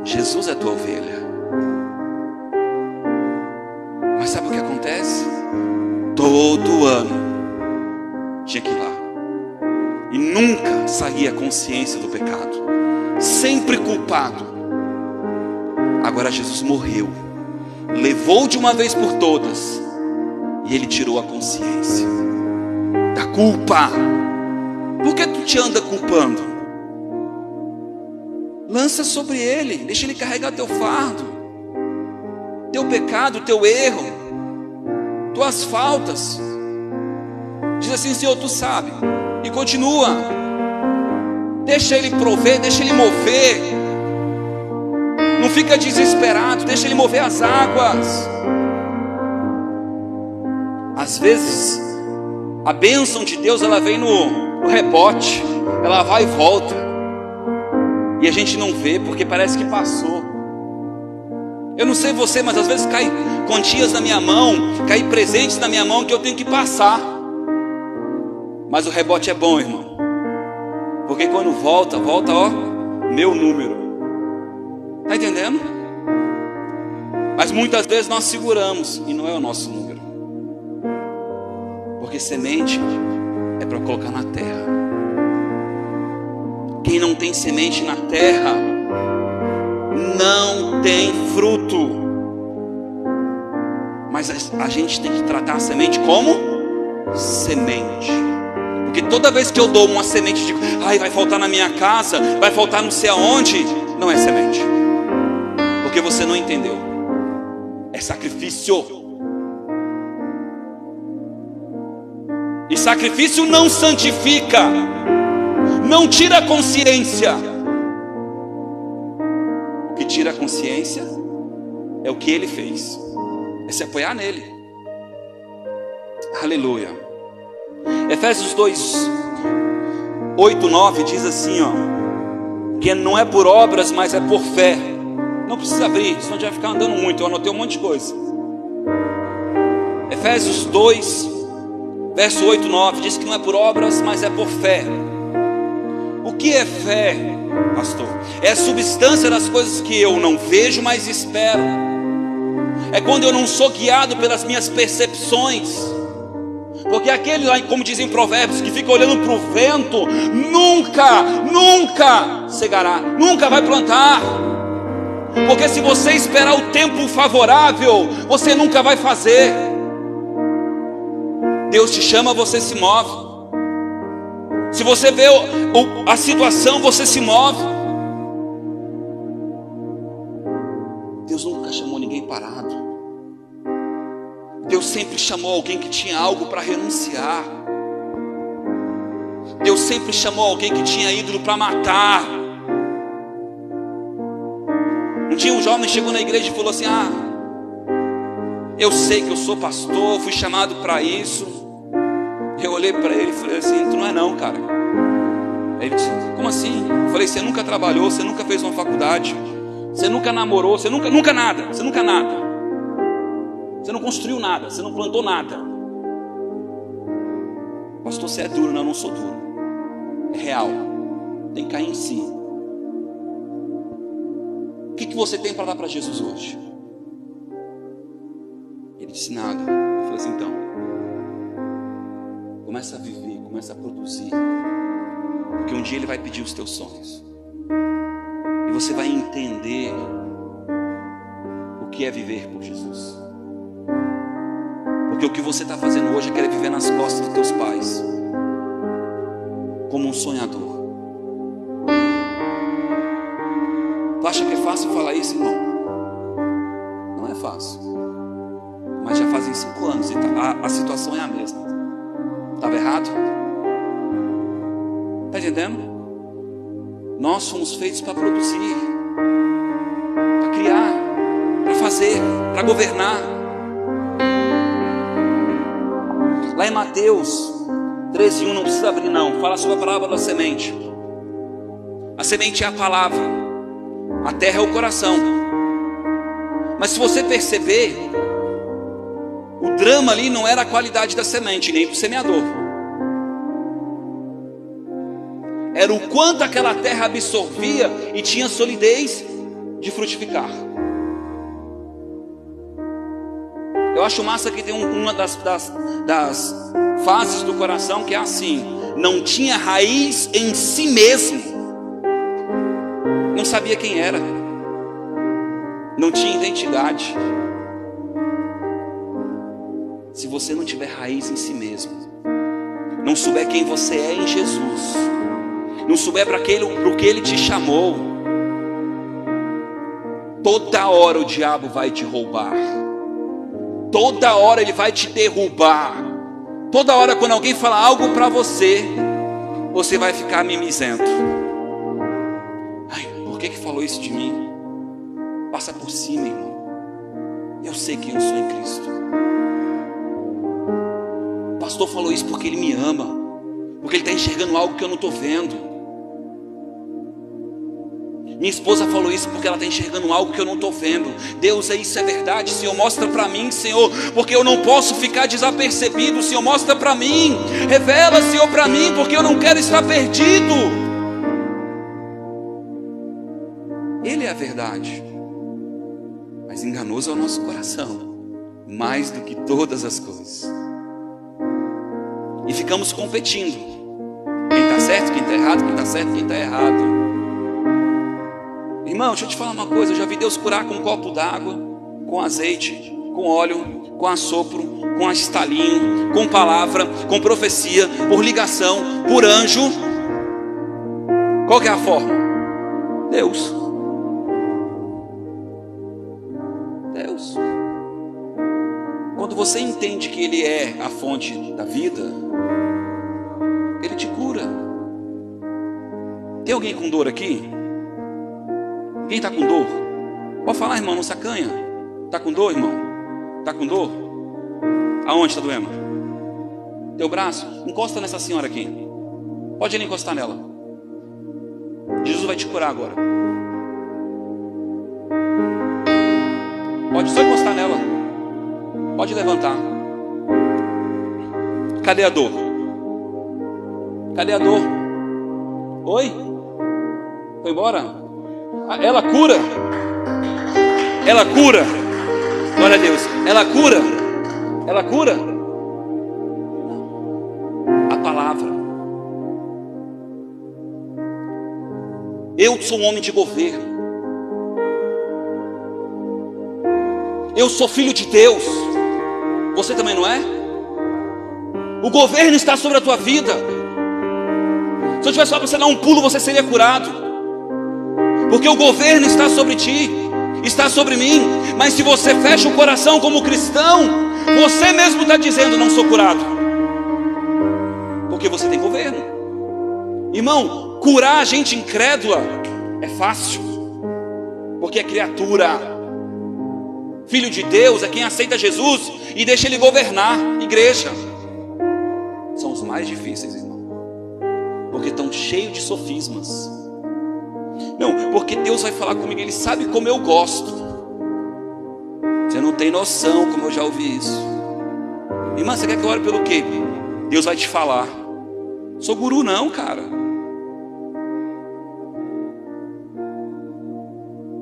Speaker 2: Jesus é tua ovelha. Mas sabe o que acontece? Todo ano tinha que ir lá, e nunca saía a consciência do pecado, sempre culpado. Agora Jesus morreu, levou de uma vez por todas, e Ele tirou a consciência da culpa. Por que tu te anda culpando? Lança sobre Ele, deixa Ele carregar teu fardo, teu pecado, teu erro, tuas faltas. Diz assim, Senhor, Tu sabe, e continua. Deixa Ele prover, deixa Ele mover. Não fica desesperado, deixa Ele mover as águas. Às vezes a bênção de Deus, ela vem no rebote, ela vai e volta, e a gente não vê porque parece que passou. Eu não sei você, mas às vezes cai quantias na minha mão, cai presentes na minha mão que eu tenho que passar. Mas o rebote é bom, irmão. Porque quando volta, ó, meu número. Está entendendo? Mas muitas vezes nós seguramos e não é o nosso número. Porque semente é para colocar na terra. Quem não tem semente na terra não tem fruto. Mas a gente tem que tratar a semente como semente. Porque toda vez que eu dou uma semente, digo, ai, vai faltar na minha casa, vai faltar não sei aonde, não é semente. Porque você não entendeu. É sacrifício. E sacrifício não santifica, não tira a consciência. O que tira a consciência é o que ele fez, é se apoiar nele. Aleluia. Efésios 2, 8, 9 diz assim, ó, que não é por obras, mas é por fé. Não precisa abrir, senão a gente vai ficar andando muito. Eu anotei um monte de coisa. Efésios 2, verso 8, 9 diz que não é por obras, mas é por fé. O que é fé, pastor? É a substância das coisas que eu não vejo, mas espero. É quando eu não sou guiado pelas minhas percepções. Porque aquele lá, como dizem Provérbios, que fica olhando para o vento, nunca cegará, nunca vai plantar. Porque se você esperar o tempo favorável, você nunca vai fazer. Deus te chama, você se move. Se você vê a situação, você se move. Deus nunca chamou ninguém parado. Deus sempre chamou alguém que tinha algo para renunciar. Deus sempre chamou alguém que tinha ídolo para matar. Um dia um jovem chegou na igreja e falou assim, eu sei que eu sou pastor, fui chamado para isso. Eu olhei para ele e falei assim, tu não é não, cara. Aí ele disse, como assim? Eu falei, você nunca trabalhou, você nunca fez uma faculdade, você nunca namorou, você nunca nada. Você não construiu nada, você não plantou nada. Pastor, você é duro. Não, eu não sou duro. É real. Tem que cair em si. O que você tem para dar para Jesus hoje? Ele disse nada. Eu falei assim, então, começa a viver, começa a produzir. Porque um dia Ele vai pedir os teus sonhos. E você vai entender o que é viver por Jesus. Porque o que você está fazendo hoje é querer viver nas costas dos teus pais, como um sonhador. Tu acha que é fácil falar isso, irmão? Não é fácil. Mas já fazem 5 anos e a situação é a mesma. Estava errado? Está entendendo? Nós somos feitos para produzir, para criar, para fazer, para governar. Lá em Mateus 13:1, não precisa abrir não, fala sobre a parábola da semente. A semente é a palavra, a terra é o coração. Mas se você perceber, o drama ali não era a qualidade da semente, nem do semeador. Era o quanto aquela terra absorvia e tinha solidez de frutificar. Eu acho massa que tem uma das fases do coração que é assim: não tinha raiz em si mesmo, não sabia quem era, não tinha identidade. Se você não tiver raiz em si mesmo, não souber quem você é em Jesus, não souber para que Ele te chamou, toda hora o diabo vai te roubar. Toda hora ele vai te derrubar. Toda hora quando alguém fala algo para você, você vai ficar mimizento. Ai, por que falou isso de mim? Passa por cima, irmão. Eu sei quem eu sou em Cristo. O pastor falou isso porque ele me ama, porque ele está enxergando algo que eu não estou vendo. Minha esposa falou isso porque ela está enxergando algo que eu não estou vendo. Deus, isso é verdade, Senhor, mostra para mim, Senhor, porque eu não posso ficar desapercebido. Senhor, mostra para mim, revela, Senhor, para mim, porque eu não quero estar perdido. Ele é a verdade, mas enganoso é o nosso coração, mais do que todas as coisas. E ficamos competindo, quem está certo, quem está errado, quem está certo, quem está errado. Irmão, deixa eu te falar uma coisa. Eu já vi Deus curar com um copo d'água, com azeite, com óleo, com assopro, com estalinho, com palavra, com profecia, por ligação, por anjo. Qual que é a forma? Deus. Quando você entende que Ele é a fonte da vida, Ele te cura. Tem alguém com dor aqui? Quem está com dor? Pode falar, irmão, não sacanha. Está com dor, irmão? Está com dor? Aonde está doendo? Teu braço? Encosta nessa senhora aqui. Pode ele encostar nela. Jesus vai te curar agora. Pode só encostar nela. Pode levantar. Cadê a dor? Cadê a dor? Oi? Foi embora? Ela cura. Ela cura. Glória a Deus. Ela cura. Ela cura. A palavra. Eu sou um homem de governo. Eu sou filho de Deus. Você também não é? O governo está sobre a tua vida. Se eu tivesse só para você dar um pulo, você seria curado. Porque o governo está sobre ti, está sobre mim. Mas se você fecha o coração como cristão, você mesmo está dizendo: não sou curado. Porque você tem governo. Irmão, curar a gente incrédula é fácil, porque é criatura. Filho de Deus é quem aceita Jesus e deixa Ele governar. Igreja são os mais difíceis, irmão, porque estão cheios de sofismas. Não, porque Deus vai falar comigo, Ele sabe como eu gosto. Você não tem noção como eu já ouvi isso. Irmã, você quer que eu ore pelo quê? Deus vai te falar. Sou guru não, cara.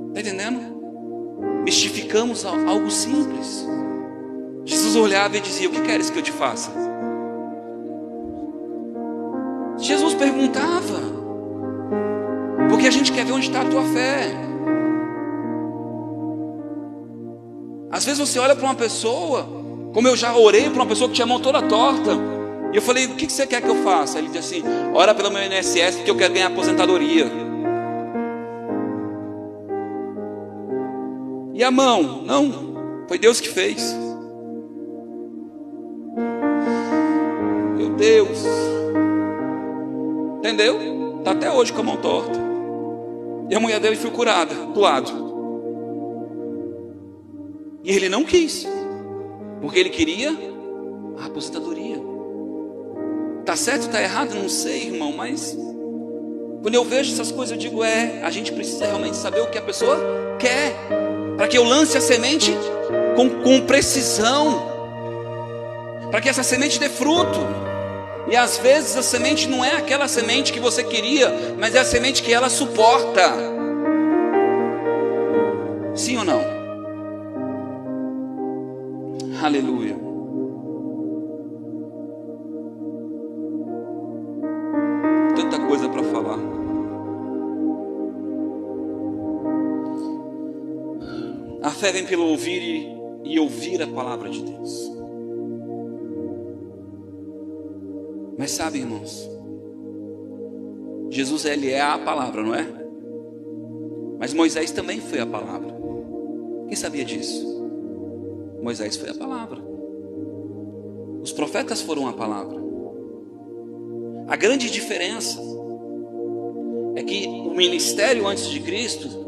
Speaker 2: Está entendendo? Mistificamos algo simples. Jesus olhava e dizia: o que queres que eu te faça? Jesus perguntava, porque a gente quer ver onde está a tua fé. Às vezes você olha para uma pessoa, como eu já orei para uma pessoa que tinha a mão toda torta, e eu falei: o que você quer que eu faça? Ele disse assim: ora pelo meu INSS, porque eu quero ganhar aposentadoria. E a mão? Não, foi Deus que fez. Meu Deus. Entendeu? Está até hoje com a mão torta. E a mulher dele foi curada do lado. E ele não quis, porque ele queria a aposentadoria. Está certo ou está errado? Não sei, irmão, mas quando eu vejo essas coisas eu digo: a gente precisa realmente saber o que a pessoa quer, para que eu lance a semente com precisão, para que essa semente dê fruto. E às vezes a semente não é aquela semente que você queria, mas é a semente que ela suporta. Sim ou não? Aleluia. Tanta coisa para falar. A fé vem pelo ouvir e ouvir a palavra de Deus. Mas sabe, irmãos, Jesus, ele é a palavra, não é? Mas Moisés também foi a palavra. Quem sabia disso? Moisés foi a palavra. Os profetas foram a palavra. A grande diferença é que o ministério antes de Cristo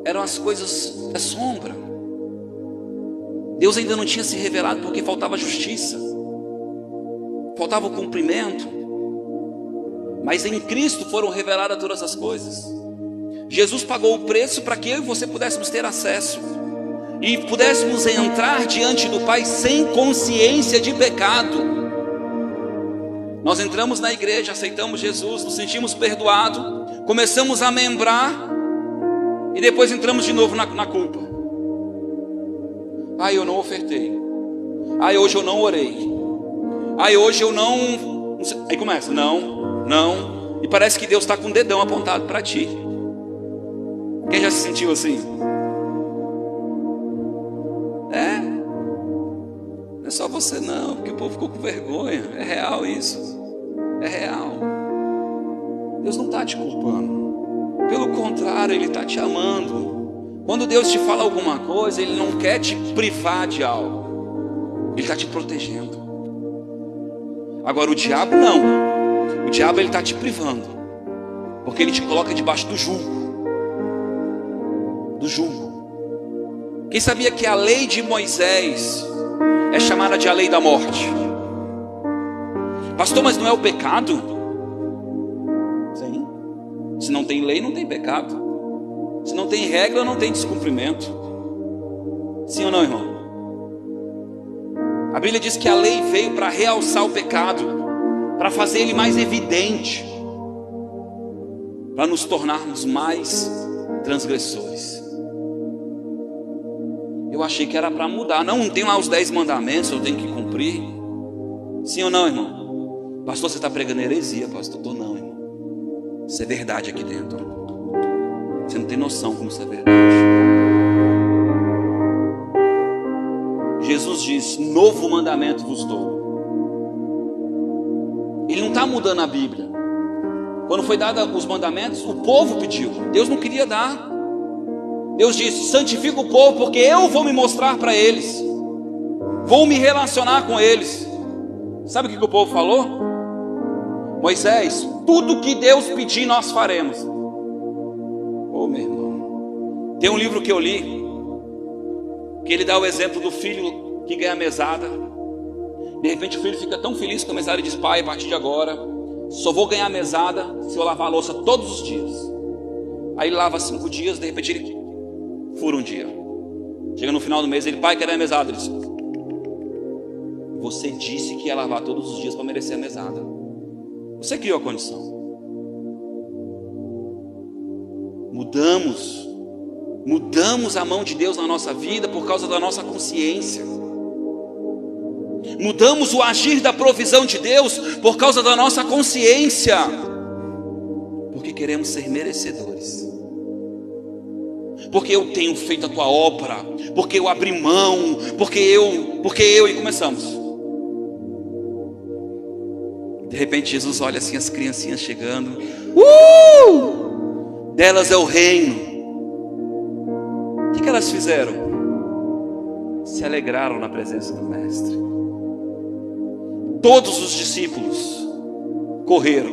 Speaker 2: eram as coisas da sombra. Deus ainda não tinha se revelado porque faltava justiça, faltava o cumprimento. Mas em Cristo foram reveladas todas as coisas. Jesus pagou o preço para que eu e você pudéssemos ter acesso e pudéssemos entrar diante do Pai sem consciência de pecado. Nós entramos na igreja, aceitamos Jesus, nos sentimos perdoados, começamos a membrar e depois entramos de novo na culpa. Eu não ofertei. Hoje eu não orei. Hoje eu não... Aí começa, não. E parece que Deus está com o dedão apontado para ti. Quem já se sentiu assim? Não é só você não, porque o povo ficou com vergonha. É real isso. É real. Deus não está te culpando. Pelo contrário, Ele está te amando. Quando Deus te fala alguma coisa, Ele não quer te privar de algo. Ele está te protegendo. Agora o diabo não. O diabo ele está te privando. Porque ele te coloca debaixo do jugo. Quem sabia que a lei de Moisés é chamada de a lei da morte? Pastor, mas não é o pecado? Sim. Se não tem lei, não tem pecado. Se não tem regra, não tem descumprimento. Sim ou não, irmão? A Bíblia diz que a lei veio para realçar o pecado, para fazer ele mais evidente, para nos tornarmos mais transgressores. Eu achei que era para mudar. Não tem lá os 10 mandamentos, eu tenho que cumprir. Sim ou não, irmão? Pastor, você está pregando heresia. Pastor, estou não, irmão. Isso é verdade aqui dentro. Você não tem noção como isso é verdade. Jesus diz: novo mandamento vos dou. Ele não está mudando a Bíblia. Quando foi dado os mandamentos, o povo pediu. Deus não queria dar. Deus disse: santifica o povo, porque eu vou me mostrar para eles, vou me relacionar com eles. Sabe o que o povo falou? Moisés, tudo que Deus pedir nós faremos. Meu irmão, tem um livro que eu li, que ele dá o exemplo do filho que ganha a mesada. De repente o filho fica tão feliz com a mesada e diz: pai, a partir de agora só vou ganhar a mesada se eu lavar a louça todos os dias. Aí ele lava 5 dias, de repente ele fura um dia. Chega no final do mês, ele: pai, quero a mesada. Ele diz: você disse que ia lavar todos os dias para merecer a mesada. Você criou a condição. Mudamos a mão de Deus na nossa vida por causa da nossa consciência. Mudamos o agir da provisão de Deus por causa da nossa consciência, porque queremos ser merecedores. Porque eu tenho feito a tua obra, porque eu abri mão, porque eu, e começamos. De repente Jesus olha assim as criancinhas chegando, delas é o reino. O que elas fizeram? Se alegraram na presença do Mestre. Todos os discípulos correram,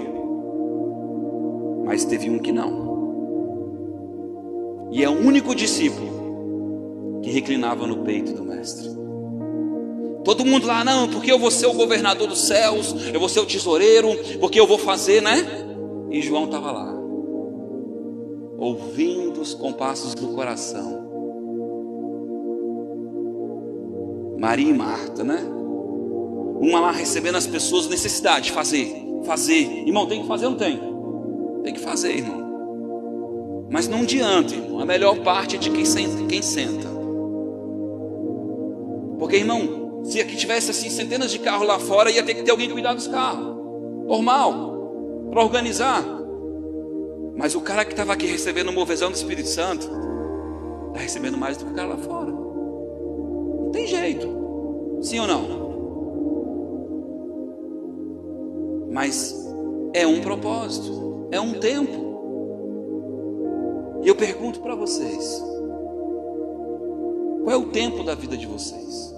Speaker 2: mas teve um que não. E é o único discípulo que reclinava no peito do Mestre. Todo mundo lá: não, porque eu vou ser o governador dos céus, eu vou ser o tesoureiro, porque eu vou fazer, né? E João estava lá, ouvindo os compassos do coração. Maria e Marta, né? Uma lá recebendo as pessoas, necessidade de fazer. Irmão, tem que fazer ou não tem? Tem que fazer, irmão. Mas não adianta, irmão. A melhor parte é de quem senta. Porque, irmão, se aqui tivesse assim centenas de carros lá fora, ia ter que ter alguém cuidar dos carros. Normal, para organizar. Mas o cara que estava aqui recebendo o movezão do Espírito Santo está recebendo mais do que o cara lá fora. Não tem jeito. Sim ou não? Mas é um propósito, é um tempo. E eu pergunto para vocês: qual é o tempo da vida de vocês?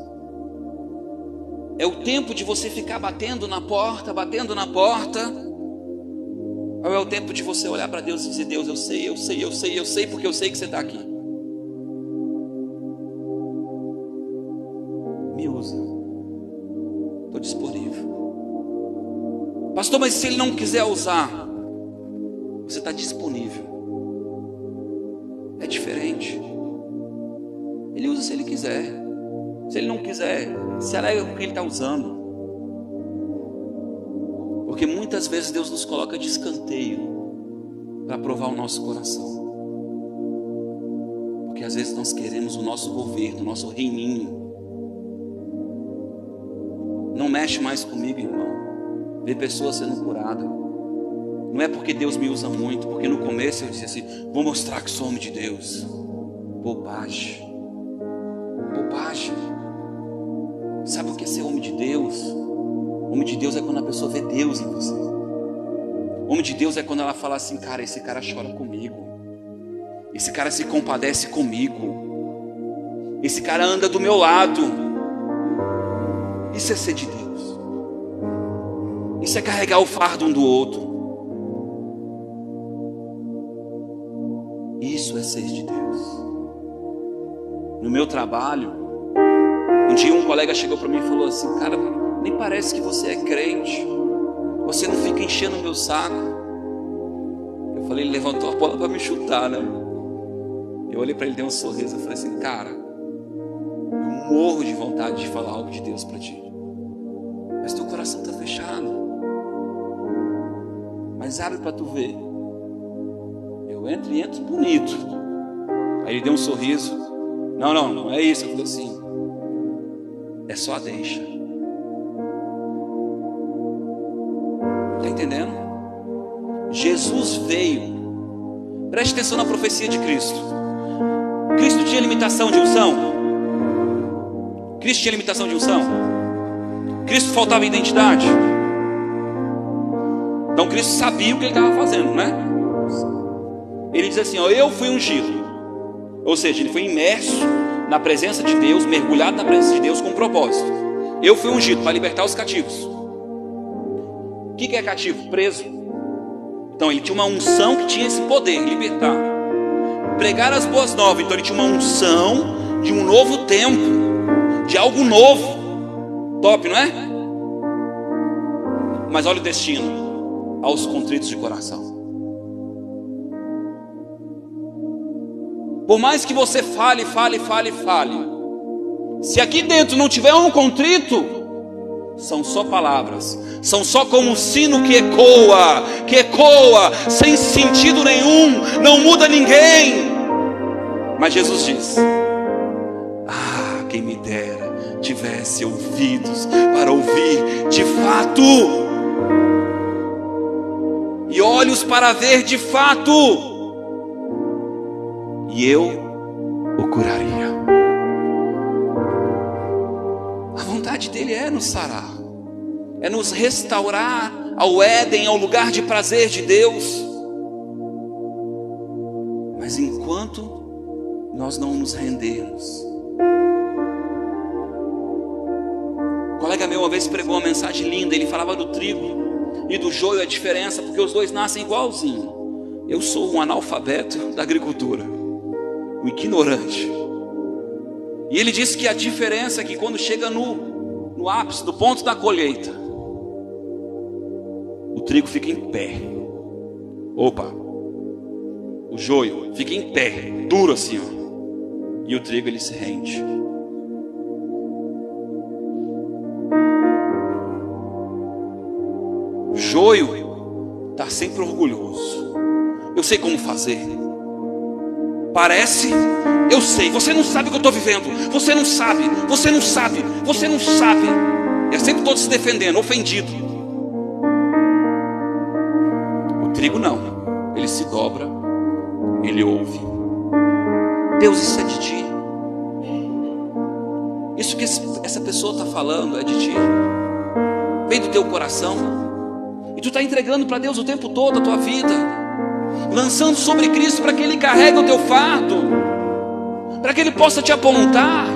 Speaker 2: É o tempo de você ficar batendo na porta? Ou é o tempo de você olhar para Deus e dizer: Deus, eu sei, porque eu sei que você está aqui. Me usa, estou disponível. Pastor, mas se Ele não quiser usar, você está disponível. é diferente. Ele usa se ele quiser. Se ele não quiser, se alegra com o que ele está usando. Porque muitas vezes Deus nos coloca de escanteio para provar o nosso coração. Porque às vezes nós queremos o nosso governo, o nosso reininho. Não mexe mais comigo, irmão. Ver pessoas sendo curadas. Não é porque Deus me usa muito, porque no começo eu disse assim: vou mostrar que sou homem de Deus. Bobagem. Bobagem. Sabe o que é ser homem de Deus? Homem de Deus é quando a pessoa vê Deus em você. Homem de Deus é quando ela fala assim: cara, esse cara chora comigo. Esse cara se compadece comigo. Esse cara anda do meu lado. Isso é ser de Deus. Isso é carregar o fardo um do outro. Isso é ser de Deus. No meu trabalho, um dia um colega chegou para mim e falou assim: cara, nem parece que você é crente. Você não fica enchendo o meu saco. Eu falei, ele levantou a bola para me chutar, né? Eu olhei para ele, dei um sorriso. Eu falei assim: cara, eu morro de vontade de falar algo de Deus para ti, mas teu coração está fechado. Mas abre para tu ver. Eu entro e entro bonito. Aí ele deu um sorriso. Não é isso. Eu falei assim: é só a deixa. Está entendendo? Jesus veio. Preste atenção na profecia de Cristo. Cristo tinha limitação de unção? Cristo tinha limitação de unção? Cristo faltava identidade? Então Cristo sabia o que ele estava fazendo, né? Ele diz assim: ó, eu fui ungido. Ou seja, ele foi imerso na presença de Deus, mergulhado na presença de Deus com um propósito. Eu fui ungido para libertar os cativos. O que é cativo? Preso. Então ele tinha uma unção que tinha esse poder, libertar. Pregar as boas novas. Então ele tinha uma unção de um novo tempo, de algo novo. Top, não é? Mas olha o destino: aos contritos de coração. Por mais que você fale, se aqui dentro não tiver um contrito, são só palavras, são só como um sino que ecoa, sem sentido nenhum, não muda ninguém. Mas Jesus diz: ah, quem me dera tivesse ouvidos para ouvir de fato, e olhos para ver de fato, e eu o curaria. A vontade dele é nos sarar, é nos restaurar ao Éden, ao lugar de prazer de Deus. Mas enquanto nós não nos rendermos. Um colega meu uma vez pregou uma mensagem linda. Ele falava do trigo e do joio, a diferença, porque os dois nascem igualzinho. Eu sou um analfabeto da agricultura, um ignorante. E ele disse que a diferença é que quando chega no ápice, do ponto da colheita, o trigo fica em pé. O joio fica em pé, duro assim, ó. E o trigo ele se rende. O joio está sempre orgulhoso. Eu sei como fazer. Parece, eu sei. Você não sabe o que eu estou vivendo. Você não sabe. É sempre todo se defendendo, ofendido. O trigo não. Ele se dobra, ele ouve. Deus, isso é de ti. Isso que essa pessoa está falando é de ti. Vem do teu coração. E tu está entregando para Deus o tempo todo a tua vida, lançando sobre Cristo para que Ele carregue o teu fardo, para que Ele possa te apontar.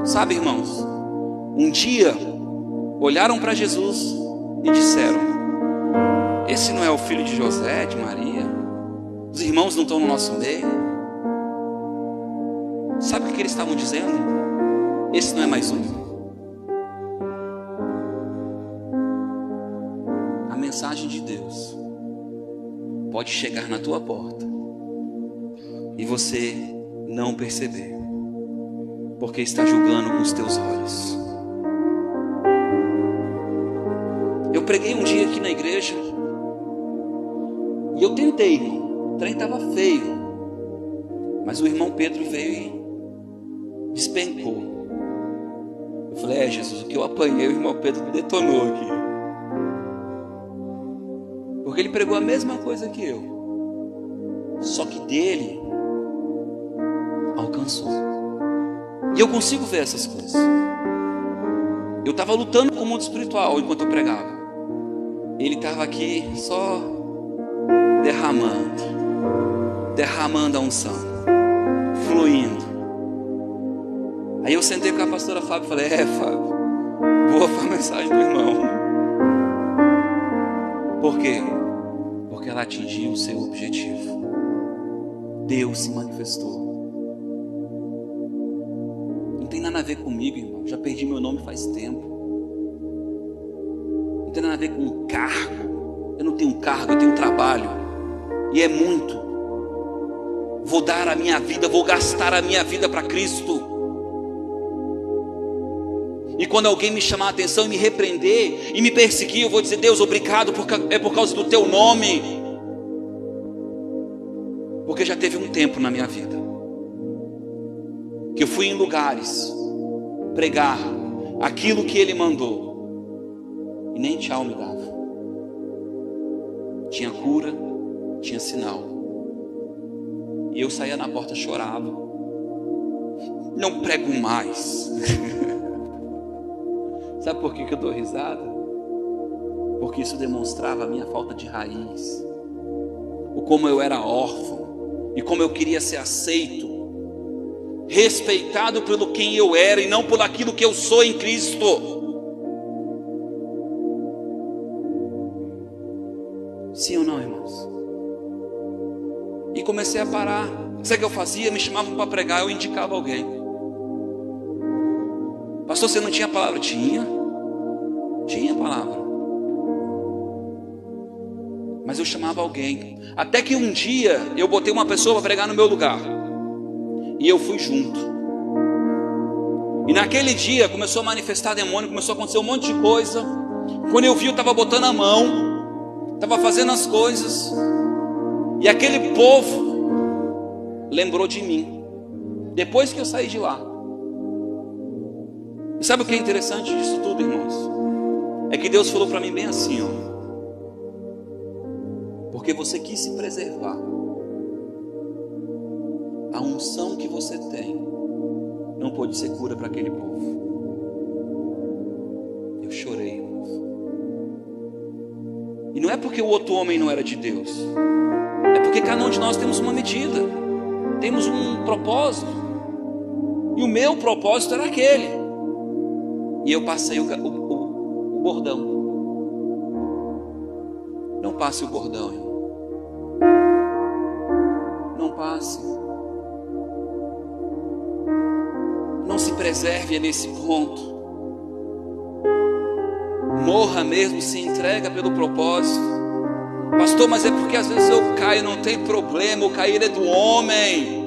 Speaker 2: Sabe, irmãos, um dia olharam para Jesus e disseram: esse não é o filho de José, de Maria? Os irmãos não estão no nosso meio? Sabe o que eles estavam dizendo? Esse não é mais um. A mensagem de Deus pode chegar na tua porta, e você não perceber, porque está julgando com os teus olhos. Eu preguei um dia aqui na igreja e eu tentei, irmão. O trem estava feio, mas o irmão Pedro veio e despencou. Eu falei: Jesus, o que eu apanhei, o irmão Pedro me detonou aqui. Porque ele pregou a mesma coisa que eu, só que dele alcançou. E eu consigo ver essas coisas. Eu estava lutando com o mundo espiritual enquanto eu pregava. Ele estava aqui só derramando a unção, fluindo. Aí eu sentei com a pastora Fábio e falei: Fábio, boa foi a mensagem do irmão. Por quê? Porque ela atingiu o seu objetivo. Deus se manifestou. Não tem nada a ver comigo, irmão. Já perdi meu nome faz tempo. Não tem nada a ver com cargo. Eu não tenho cargo, eu tenho trabalho. E é muito. Vou dar a minha vida, vou gastar a minha vida para Cristo. E quando alguém me chamar a atenção e me repreender e me perseguir, eu vou dizer: Deus, obrigado, porque é por causa do teu nome. Porque já teve um tempo na minha vida que eu fui em lugares pregar aquilo que Ele mandou e nem tchau me dava. Tinha cura, tinha sinal, e eu saía na porta, chorava. Não prego mais. Sabe por que eu dou risada? Porque isso demonstrava a minha falta de raiz, o como eu era órfão e como eu queria ser aceito, respeitado pelo quem eu era e não por aquilo que eu sou em Cristo. Sim ou não, irmãos? E comecei a parar. Sabe o que eu fazia? Me chamavam para pregar, eu indicava alguém. Pastor, você não tinha palavra? Tinha palavra. Mas eu chamava alguém. Até que um dia eu botei uma pessoa para pregar no meu lugar. E eu fui junto. E naquele dia começou a manifestar demônio, começou a acontecer um monte de coisa. Quando eu vi, eu estava botando a mão, estava fazendo as coisas. E aquele povo lembrou de mim, depois que eu saí de lá. E sabe o que é interessante disso tudo, irmãos? É que Deus falou para mim bem assim, ó: porque você quis se preservar, a unção que você tem não pode ser cura para aquele povo. Eu chorei, irmãos. E não é porque o outro homem não era de Deus, é porque cada um de nós temos uma medida, temos um propósito. E o meu propósito era aquele. E eu passei o bordão. Não passe o bordão, irmão. Não passe. Não se preserve nesse ponto. Morra mesmo, se entrega pelo propósito. Pastor, mas é porque às vezes eu caio, não tem problema. O cair é do homem.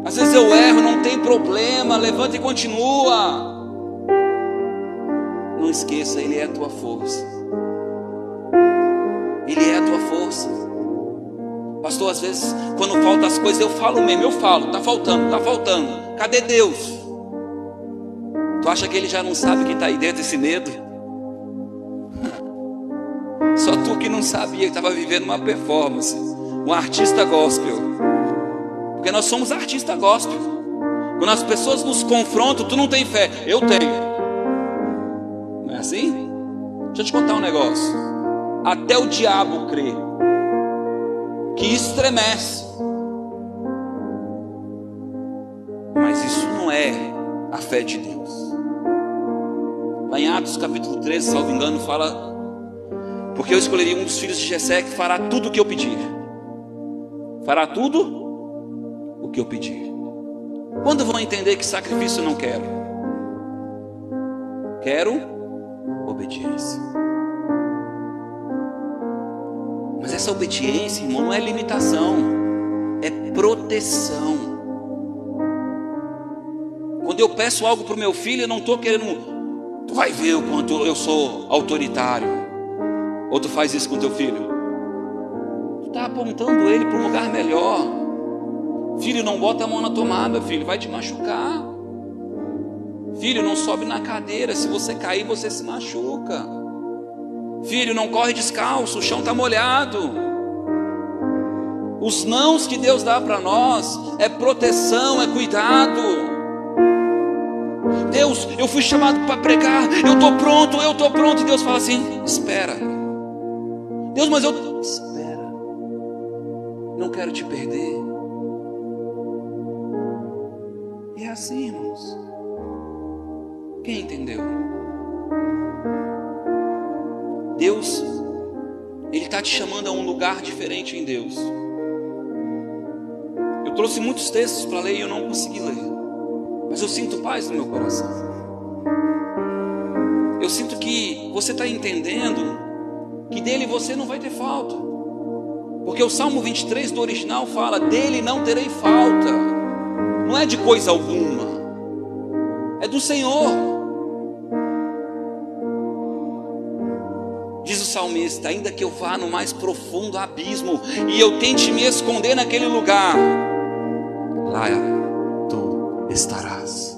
Speaker 2: Às vezes eu erro, não tem problema. Levanta e continua. Não esqueça, Ele é a tua força. Ele é a tua força. Pastor, às vezes quando faltam as coisas eu falo mesmo, tá faltando. Cadê Deus? Tu acha que Ele já não sabe que está aí dentro esse medo? Só tu que não sabia que estava vivendo uma performance, um artista gospel. Porque nós somos artistas gospel. Quando as pessoas nos confrontam, tu não tem fé, eu tenho. Não é assim? Deixa eu te contar um negócio. Até o diabo crê, que estremece. Mas isso não é a fé de Deus. Lá em Atos capítulo 13, salvo engano, fala: porque eu escolheria um dos filhos de Jessé que fará tudo o que eu pedir. Fará tudo o que eu pedir. Quando vão entender que sacrifício eu não quero? Quero obediência. Mas essa obediência, irmão, não é limitação, é proteção. Quando eu peço algo para o meu filho, eu não estou querendo, tu vai ver o quanto eu sou autoritário. Ou tu faz isso com teu filho? Tu está apontando ele para um lugar melhor. Filho, não bota a mão na tomada, filho, vai te machucar. Filho, não sobe na cadeira, se você cair você se machuca. Filho, não corre descalço, o chão está molhado. Os nãos que Deus dá para nós é proteção, é cuidado. Deus, eu fui chamado para pregar, eu estou pronto. Deus fala assim, espera. Deus, mas eu... Espera, não quero te perder. E é assim, irmãos. Quem entendeu? Deus, Ele está te chamando a um lugar diferente em Deus. Eu trouxe muitos textos para ler e eu não consegui ler, mas eu sinto paz no meu coração. Eu sinto que você está entendendo que dele você não vai ter falta, porque o Salmo 23 do original fala, dele não terei falta. Não é de coisa alguma, é do Senhor. Diz o salmista, ainda que eu vá no mais profundo abismo e eu tente me esconder naquele lugar, lá tu estarás.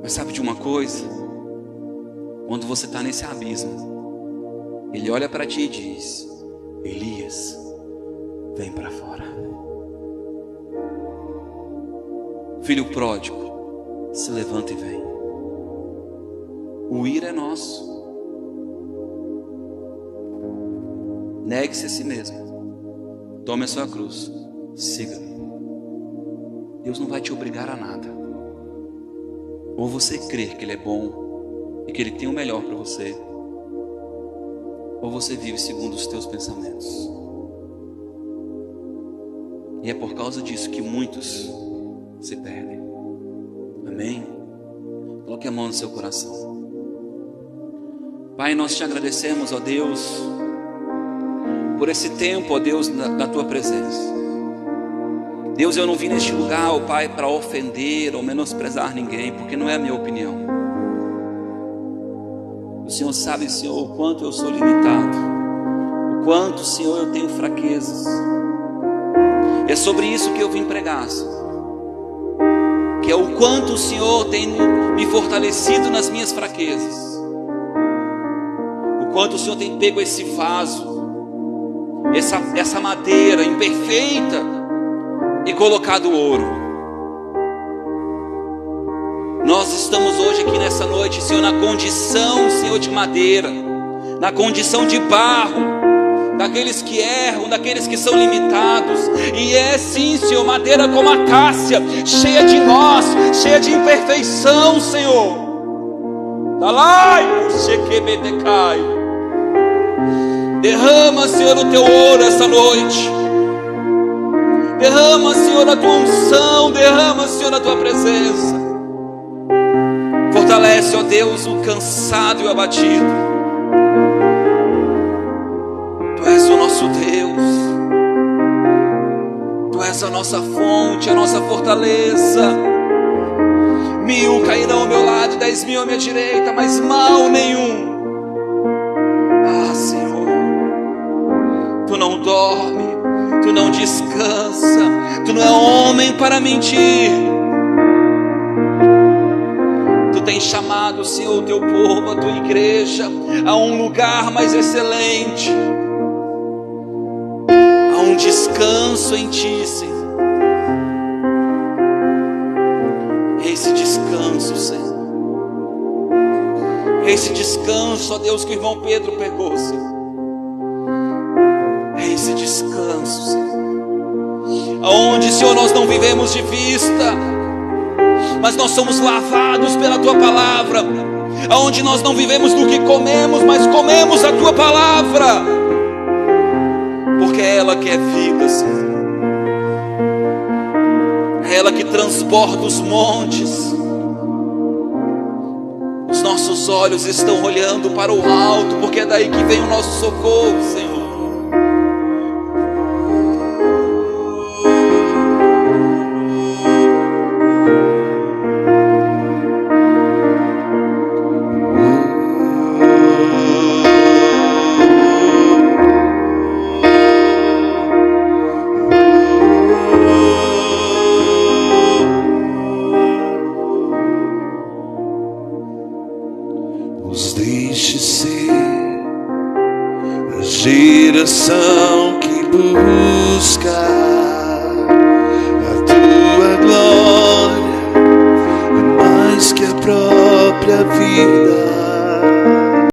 Speaker 2: Mas sabe de uma coisa? Quando você está nesse abismo, Ele olha para ti e diz, Elias, vem para fora. Filho pródigo, se levanta e vem. O ir é nosso. Negue-se a si mesmo. Tome a sua cruz. Siga-me. Deus não vai te obrigar a nada. Ou você crer que Ele é bom e que Ele tem o melhor para você, ou você vive segundo os teus pensamentos. E é por causa disso que muitos se perdem. Amém? Coloque a mão no seu coração. Pai, nós te agradecemos, ó Deus, por esse tempo, ó Deus, da tua presença. Deus, eu não vim neste lugar, ó Pai, para ofender ou menosprezar ninguém, porque não é a minha opinião. O Senhor sabe, Senhor, o quanto eu sou limitado, o quanto, Senhor, eu tenho fraquezas. É sobre isso que eu vim pregar, Senhor. Que é o quanto o Senhor tem me fortalecido nas minhas fraquezas. O quanto o Senhor tem pego esse vaso, essa madeira imperfeita, e colocado ouro. Nós estamos hoje aqui nessa noite, Senhor, na condição, Senhor, de madeira, na condição de barro, daqueles que erram, daqueles que são limitados. E é sim, Senhor, madeira como a cássia, cheia de nós, cheia de imperfeição, Senhor. Derrama, Senhor, o teu ouro essa noite. Derrama, Senhor, a tua unção. Derrama, Senhor, a tua presença. Fortalece, ó Deus, o cansado e o abatido. Tu és o nosso Deus. Tu és a nossa fonte, a nossa fortaleza. 1000 cairão ao meu lado, 10.000 à minha direita, mas mal nenhum. Ah, Senhor, Tu não dorme, Tu não descansa, Tu não é homem para mentir. Tu tens chamado, Senhor, o teu povo, a tua igreja, a um lugar mais excelente, a um descanso em Ti, Senhor. Esse descanso, Senhor. Esse descanso, ó Deus, que o irmão Pedro pegou, Senhor. Esse descanso, Senhor. Aonde, Senhor, nós não vivemos de vista, mas nós somos lavados pela Tua palavra. Aonde nós não vivemos do que comemos, mas comemos a Tua palavra, porque é ela que é vida, Senhor. É ela que transborda os montes. Os nossos olhos estão olhando para o alto, porque é daí que vem o nosso socorro, Senhor.
Speaker 1: de ser a geração que busca